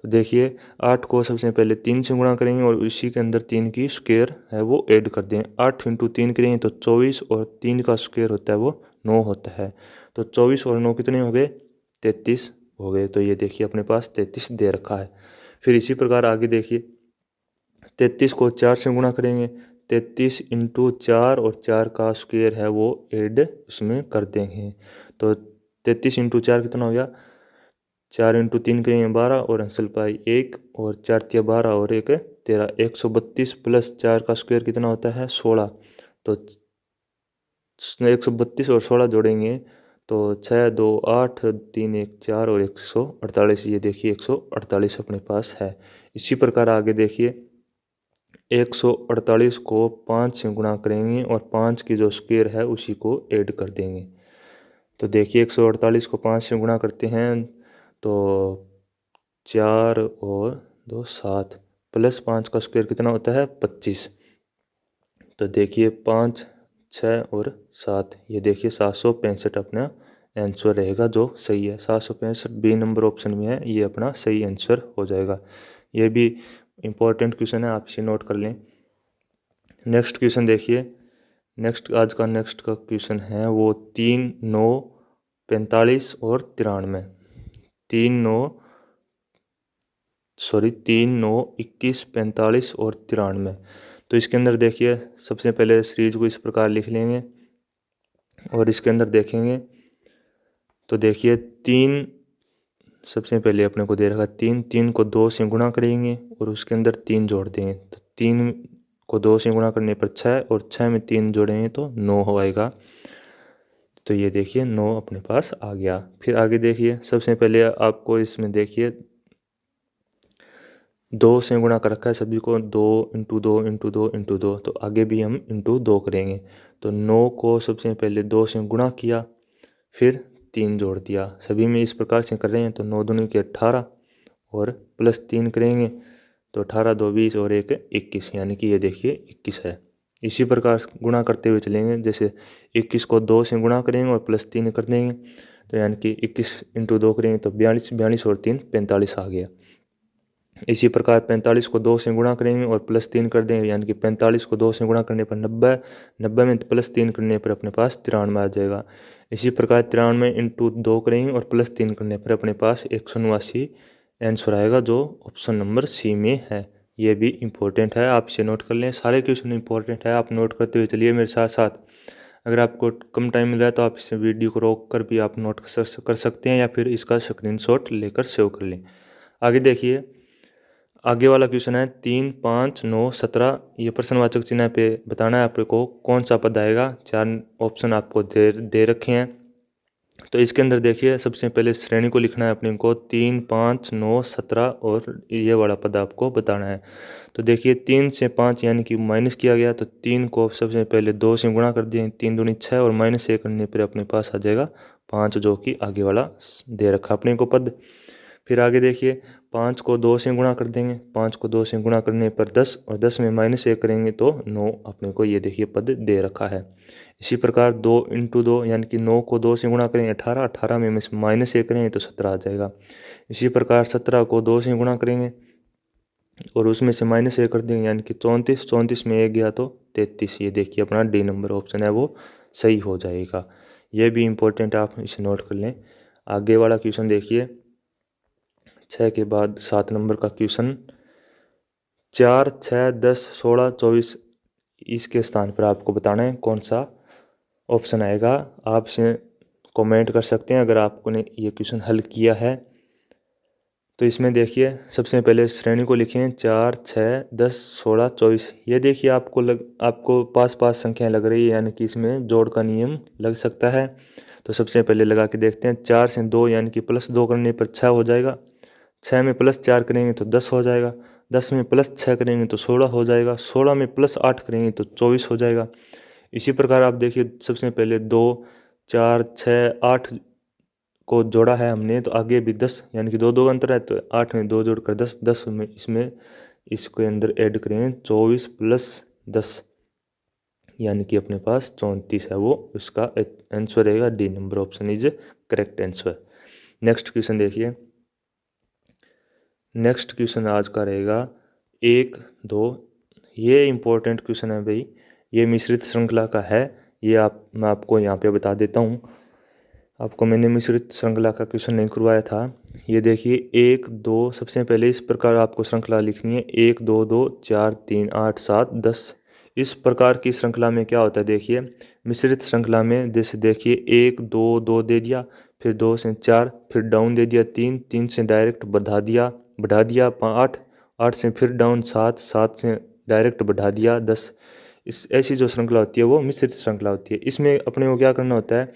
S1: तो देखिए 8 को सबसे पहले 3 से गुणा करेंगे और इसी के अंदर 3 की स्क्वायर है वो ऐड कर दें, 8 इंटू 3 करेंगे तो 24, और 3 का स्क्वायर होता है वो 9 होता है। तो 24 और 9 कितने हो गए 33 हो गए। तो ये देखिए अपने पास 33 दे रखा है। फिर इसी प्रकार आगे देखिए 33 को 4 से गुणा करेंगे, 33 इंटू 4 और 4 का स्क्वायर है वो ऐड उसमें कर देंगे। तो 33 इंटू 4 कितना हो गया 4 इंटू 3 करेंगे 12 और अंशल पाई 1, और 4 तिया 12 और 1 13, 132 प्लस 4 का स्क्वायर कितना होता है 16। तो 132 और 16 जोड़ेंगे तो 6 2 8 3 1 4 और 148, ये देखिए 148 अपने पास है। इसी प्रकार आगे देखिए 148 को 5 से गुणा करेंगे और 5 की जो स्क्वायर है उसी को ऐड कर देंगे। तो देखिए 148 को 5 से गुणा करते हैं तो 4 और 2 7, प्लस 5 का स्क्वायर कितना होता है 25। तो देखिए 5 6 और 7, ये देखिए 765 अपना आंसर रहेगा जो सही है। 765 बी नंबर ऑप्शन में है, ये अपना सही आंसर हो जाएगा। ये भी इम्पोर्टेंट क्वेश्चन है, आप इसे नोट कर लें। नेक्स्ट क्वेश्चन देखिए, आज का नेक्स्ट का क्वेश्चन है वो 3 9 45 और 93। 3 9 21 45 और 93। तो इसके अंदर देखिए सबसे पहले सीरीज को इस प्रकार लिख लेंगे और इसके अंदर देखेंगे तो देखिए 3 सबसे पहले अपने को दे रखा 3, 3 को 2 से गुणा करेंगे और उसके अंदर 3 जोड़ देंगे, तो 3 को 2 से गुणा करने पर 6, और 6 में 3 जोड़ेंगे तो 9 हो आएगा। तो ये देखिए 9 अपने पास आ गया। फिर आगे देखिए सबसे पहले आपको इसमें देखिए 2 से गुणा कर रखा है सभी को, 2 इंटू 2 इंटू 2 इंटू 2, तो आगे भी हम इंटू 2 करेंगे। तो 9 को सबसे पहले 2 से गुणा किया, फिर 3 जोड़ दिया, सभी में इस प्रकार से कर रहे हैं। तो 9 दूनी के 18 और प्लस 3 करेंगे तो 18 2 20 और 1 21, यानी कि ये देखिए 21 है। इसी प्रकार गुणा करते हुए चलेंगे, जैसे 21 को 2 से गुणा करेंगे और प्लस 3 कर देंगे, तो यानी कि 21 इंटू 2 करेंगे तो 42, 42 और 3 45 आ गया। इसी प्रकार 45 को 2 से गुणा करेंगे और प्लस 3 कर देंगे, यानी कि 45 को 2 से गुणा करने पर 90, 90 में प्लस 3 करने पर अपने पास 93 आ जाएगा। इसी प्रकार 93 इंटू 2 करेंगे और प्लस 3 करने पर अपने पास 189 आंसर आएगा, जो ऑप्शन नंबर सी में है। ये भी इम्पोर्टेंट है, आप इसे नोट कर लें। सारे क्वेश्चन इंपॉर्टेंट है, आप नोट करते हुए चलिए मेरे साथ साथ। अगर आपको कम टाइम मिल रहा है तो आप इस वीडियो को रोक कर भी आप नोट कर सकते हैं, या फिर इसका स्क्रीनशॉट लेकर सेव कर लें। आगे देखिए आगे वाला क्वेश्चन है 3, 5, 9, 17। ये प्रश्नवाचक चिन्ह पे बताना है आपको कौन सा पद आएगा। 4 ऑप्शन आपको दे रखे हैं। तो इसके अंदर देखिए सबसे पहले श्रेणी को लिखना है अपने को 3, 5, 9, 17 और ये वाला पद आपको बताना है। तो देखिए 3 से 5 यानी कि माइनस किया गया, तो 3 को सबसे पहले 2 से गुणा कर दिए, 3 दूनी 6 और माइनस 1 करने पर अपने पास आ जाएगा 5, जो कि आगे वाला दे रखा अपने को पद। फिर आगे देखिए 5 को 2 से गुणा कर देंगे, 5 को 2 से गुणा करने पर 10 और 10 में माइनस 1 करेंगे तो 9 अपने को ये देखिए पद दे रखा है। इसी प्रकार 2 × 2 यानी कि 9 को 2 से गुणा करेंगे 18, 18 में माइनस 1 करेंगे तो 17 आ जाएगा। इसी प्रकार 17 को 2 से गुणा करेंगे और उसमें से माइनस 1 कर देंगे यानी कि 34, 34 में 1 गया तो 33। ये देखिए अपना डी नंबर ऑप्शन है वो सही हो जाएगा। ये भी इम्पोर्टेंट, आप इसे नोट कर लें। आगे वाला क्वेश्चन देखिए 6 के बाद 7 नंबर का क्वेश्चन 4, 6, 10, 16, 24 इसके स्थान पर आपको बताना है कौन सा ऑप्शन आएगा। आप इसे कमेंट कर सकते हैं अगर आपने ये क्वेश्चन हल किया है। तो इसमें देखिए सबसे पहले श्रेणी को लिखें 4, 6, 10, 16, 24। ये देखिए आपको पास पास संख्याएं लग रही है यानी कि इसमें जोड़ का नियम लग सकता है। तो सबसे पहले लगा के देखते हैं। 4 से 2 यानी कि +2 करने पर 6 हो जाएगा, 6 में +4 करेंगे तो 10 हो जाएगा, 10 में +6 करेंगे तो 16 हो जाएगा, 16 में +8 करेंगे तो 24 हो जाएगा। इसी प्रकार आप देखिए सबसे पहले 2, 4, 6, 8 को जोड़ा है हमने तो आगे भी 10 यानी कि 2 2 का अंतर है तो 8 में 2 जोड़कर 10, 10 में इसमें इसके अंदर ऐड करें 24 + 10 यानी कि अपने पास 34 है, वो उसका आंसर रहेगा। D number option is correct answer. Next question देखिए। नेक्स्ट क्वेश्चन आज का रहेगा 1, 2। ये इम्पोर्टेंट क्वेश्चन है भाई, ये मिश्रित श्रृंखला का है। ये मैं आपको यहाँ पे बता देता हूँ। आपको मैंने मिश्रित श्रृंखला का क्वेश्चन नहीं करवाया था। ये देखिए 1, 2। सबसे पहले इस प्रकार आपको श्रृंखला लिखनी है 1, 2, 2, 4, 3, 8, 7, 10। इस प्रकार की श्रृंखला में क्या होता है देखिए, मिश्रित श्रृंखला में जैसे देखिए 1, 2, 2 दे दिया, फिर 2 से 4, फिर डाउन दे दिया 3, 3 से डायरेक्ट बढ़ा दिया 8, 8 से फिर डाउन 7, 7 से डायरेक्ट बढ़ा दिया 10। ऐसी जो श्रृंखला होती है वो मिश्रित श्रृंखला होती है। इसमें अपने को क्या करना होता है,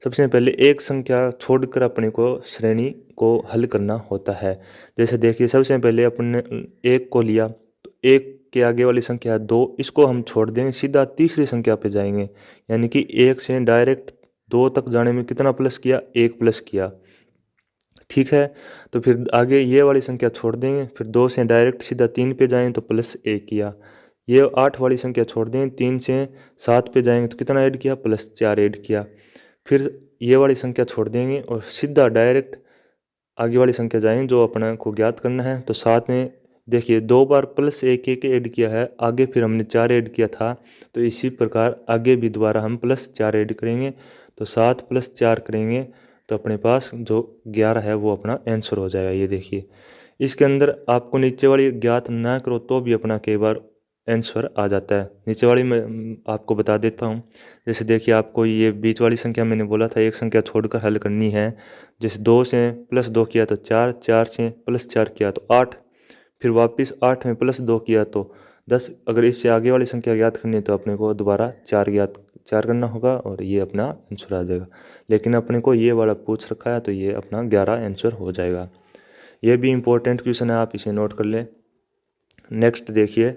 S1: सबसे पहले एक संख्या छोड़कर अपने को श्रेणी को हल करना होता है। जैसे देखिए सबसे पहले अपने 1 को लिया तो 1 के आगे वाली संख्या 2, इसको हम छोड़ देंगे, सीधा तीसरी संख्या पे जाएंगे यानी कि 1 से डायरेक्ट 2 तक जाने में कितना प्लस किया, 1 प्लस किया। ठीक है, तो फिर आगे ये वाली संख्या छोड़ देंगे, फिर 2 से डायरेक्ट सीधा 3 पे जाएंगे तो +1 किया। ये 8 वाली संख्या छोड़ देंगे, 3 से 7 पे जाएंगे तो कितना ऐड किया, +4 ऐड किया। फिर ये वाली संख्या छोड़ देंगे और सीधा डायरेक्ट आगे वाली संख्या जाएंगे जो अपना को ज्ञात करना है। तो 7 में देखिए 2 बार +1 1 ऐड किया है, आगे फिर हमने 4 ऐड किया था, तो इसी प्रकार आगे भी दोबारा हम +4 ऐड करेंगे। तो 7 + 4 करेंगे तो अपने पास जो 11 है वो अपना आंसर हो जाएगा। ये देखिए इसके अंदर आपको नीचे वाली ज्ञात ना करो तो भी अपना कई बार आंसर आ जाता है। नीचे वाली मैं आपको बता देता हूँ। जैसे देखिए आपको ये बीच वाली संख्या मैंने बोला था एक संख्या छोड़कर हल करनी है। जैसे 2 से +2 किया तो 4, 4 से +4 किया तो 8, फिर वापस 8 में +2 किया तो 10। अगर इससे आगे वाली संख्या ज्ञात करनी है तो अपने को दोबारा 4 करना होगा और ये अपना आंसर आ जाएगा। लेकिन अपने को ये वाला पूछ रखा है तो ये अपना 11 आंसर हो जाएगा। ये भी इम्पोर्टेंट क्वेश्चन है, आप इसे नोट कर लें। नेक्स्ट देखिए,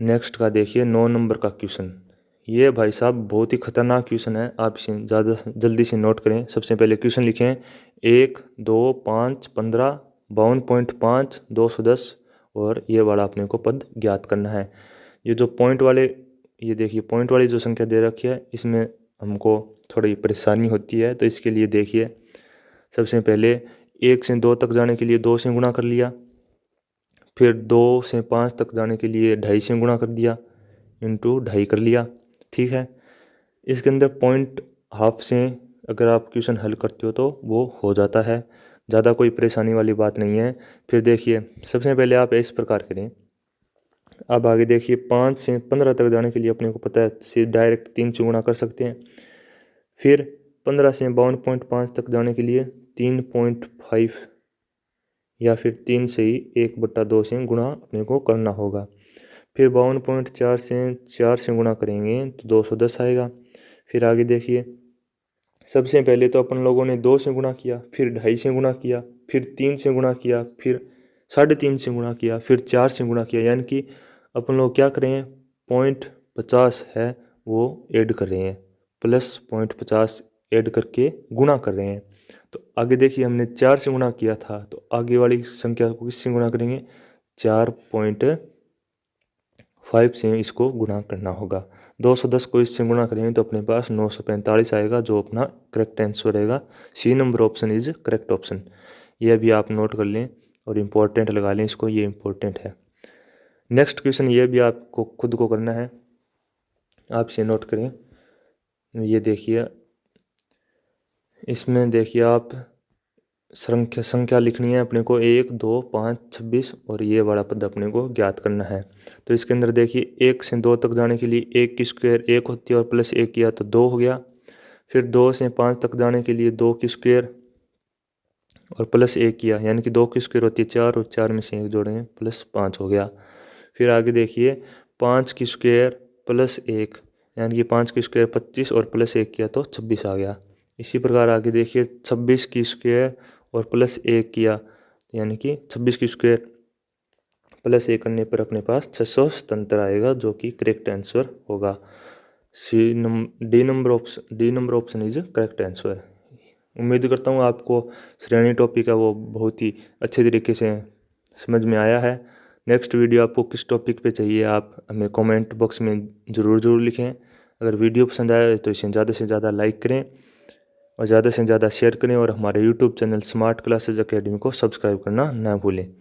S1: नेक्स्ट का देखिए 9 नंबर का क्वेश्चन। ये भाई साहब बहुत ही खतरनाक क्वेश्चन है, आप इसे ज़्यादा जल्दी से नोट करें। सबसे पहले क्वेश्चन लिखें 1, 2, 5, 15, 52.5, 210 और ये वाला अपने को पद ज्ञात करना है। ये जो पॉइंट वाले, ये देखिए पॉइंट वाली जो संख्या दे रखी है इसमें हमको थोड़ी परेशानी होती है। तो इसके लिए देखिए सबसे पहले 1 से 2 तक जाने के लिए 2 से गुणा कर लिया, फिर 2 से 5 तक जाने के लिए 2.5 से गुणा कर दिया, इंटू 2.5 कर लिया। ठीक है, इसके अंदर पॉइंट हाफ से अगर आप क्वेश्चन हल करते हो तो वो हो जाता है, ज़्यादा कोई परेशानी वाली बात नहीं है। फिर देखिए सबसे पहले आप इस प्रकार करें। अब आगे देखिए 5 से 15 तक जाने के लिए अपने को पता है से डायरेक्ट 3 से गुणा कर सकते हैं। फिर 15 से 52.5 तक जाने के लिए 3.5 या फिर 3 से ही 1/2 से गुणा अपने को करना होगा। फिर 52.4 से 4 से गुणा करेंगे तो 210 आएगा। फिर आगे देखिए, सबसे पहले तो अपन लोगों ने 2 से गुणा किया, फिर 2.5 से गुणा किया, फिर 3 से गुणा किया, फिर 3.5 से गुणा किया, फिर 4 से गुणा किया, यानी कि अपन लोग क्या कर रहे हैं, 0.50 है वो ऐड कर रहे हैं, प्लस 0.50 ऐड करके गुणा कर रहे हैं। तो आगे देखिए, हमने 4 से गुणा किया था, तो आगे वाली संख्या को किससे गुणा करेंगे, 4.5 से इसको गुणा करना होगा। 210 को इससे गुणा करेंगे तो अपने पास 945 आएगा, जो अपना करेक्ट आंसर रहेगा। C number option is correct option. ये भी आप नोट कर लें और इम्पोर्टेंट लगा लें इसको, ये इम्पोर्टेंट है। नेक्स्ट क्वेश्चन ये भी आपको खुद को करना है, आप इसे नोट करें। ये देखिए, इसमें देखिए आप संख्या लिखनी है अपने को 1, 2, 5, 26 और ये वाला पद अपने को ज्ञात करना है। तो इसके अंदर देखिए, 1 से 2 तक जाने के लिए 1 की स्क्वायर 1 होती है और प्लस 1 किया तो 2 हो गया। फिर 2 से 5 तक जाने के लिए 2 की स्क्वायर और प्लस 1 किया, यानी कि 2 की स्क्वायर होती है 4 और 4 में से 1 जोड़ेंगे प्लस 5 हो गया। फिर आगे देखिए, 5 की स्क्वायर प्लस 1, यानी कि 5 की स्क्वायर 25 और प्लस 1 किया तो 26 आ गया। इसी प्रकार आगे देखिए, 26 की स्क्वायर और प्लस 1 किया, यानी कि 26 की स्क्वायर प्लस 1 करने पर अपने पास 677 आएगा, जो कि करेक्ट आंसर होगा। D number option is correct answer. उम्मीद करता हूँ आपको श्रेणी टॉपिक है वो बहुत ही अच्छे तरीके से समझ में आया है। नेक्स्ट वीडियो आपको किस टॉपिक पे चाहिए, आप हमें कमेंट बॉक्स में ज़रूर लिखें। अगर वीडियो पसंद आया तो इसे ज़्यादा से ज़्यादा लाइक करें और ज़्यादा से ज़्यादा शेयर करें, और हमारे YouTube channel smart classes academy को सब्सक्राइब करना ना भूलें।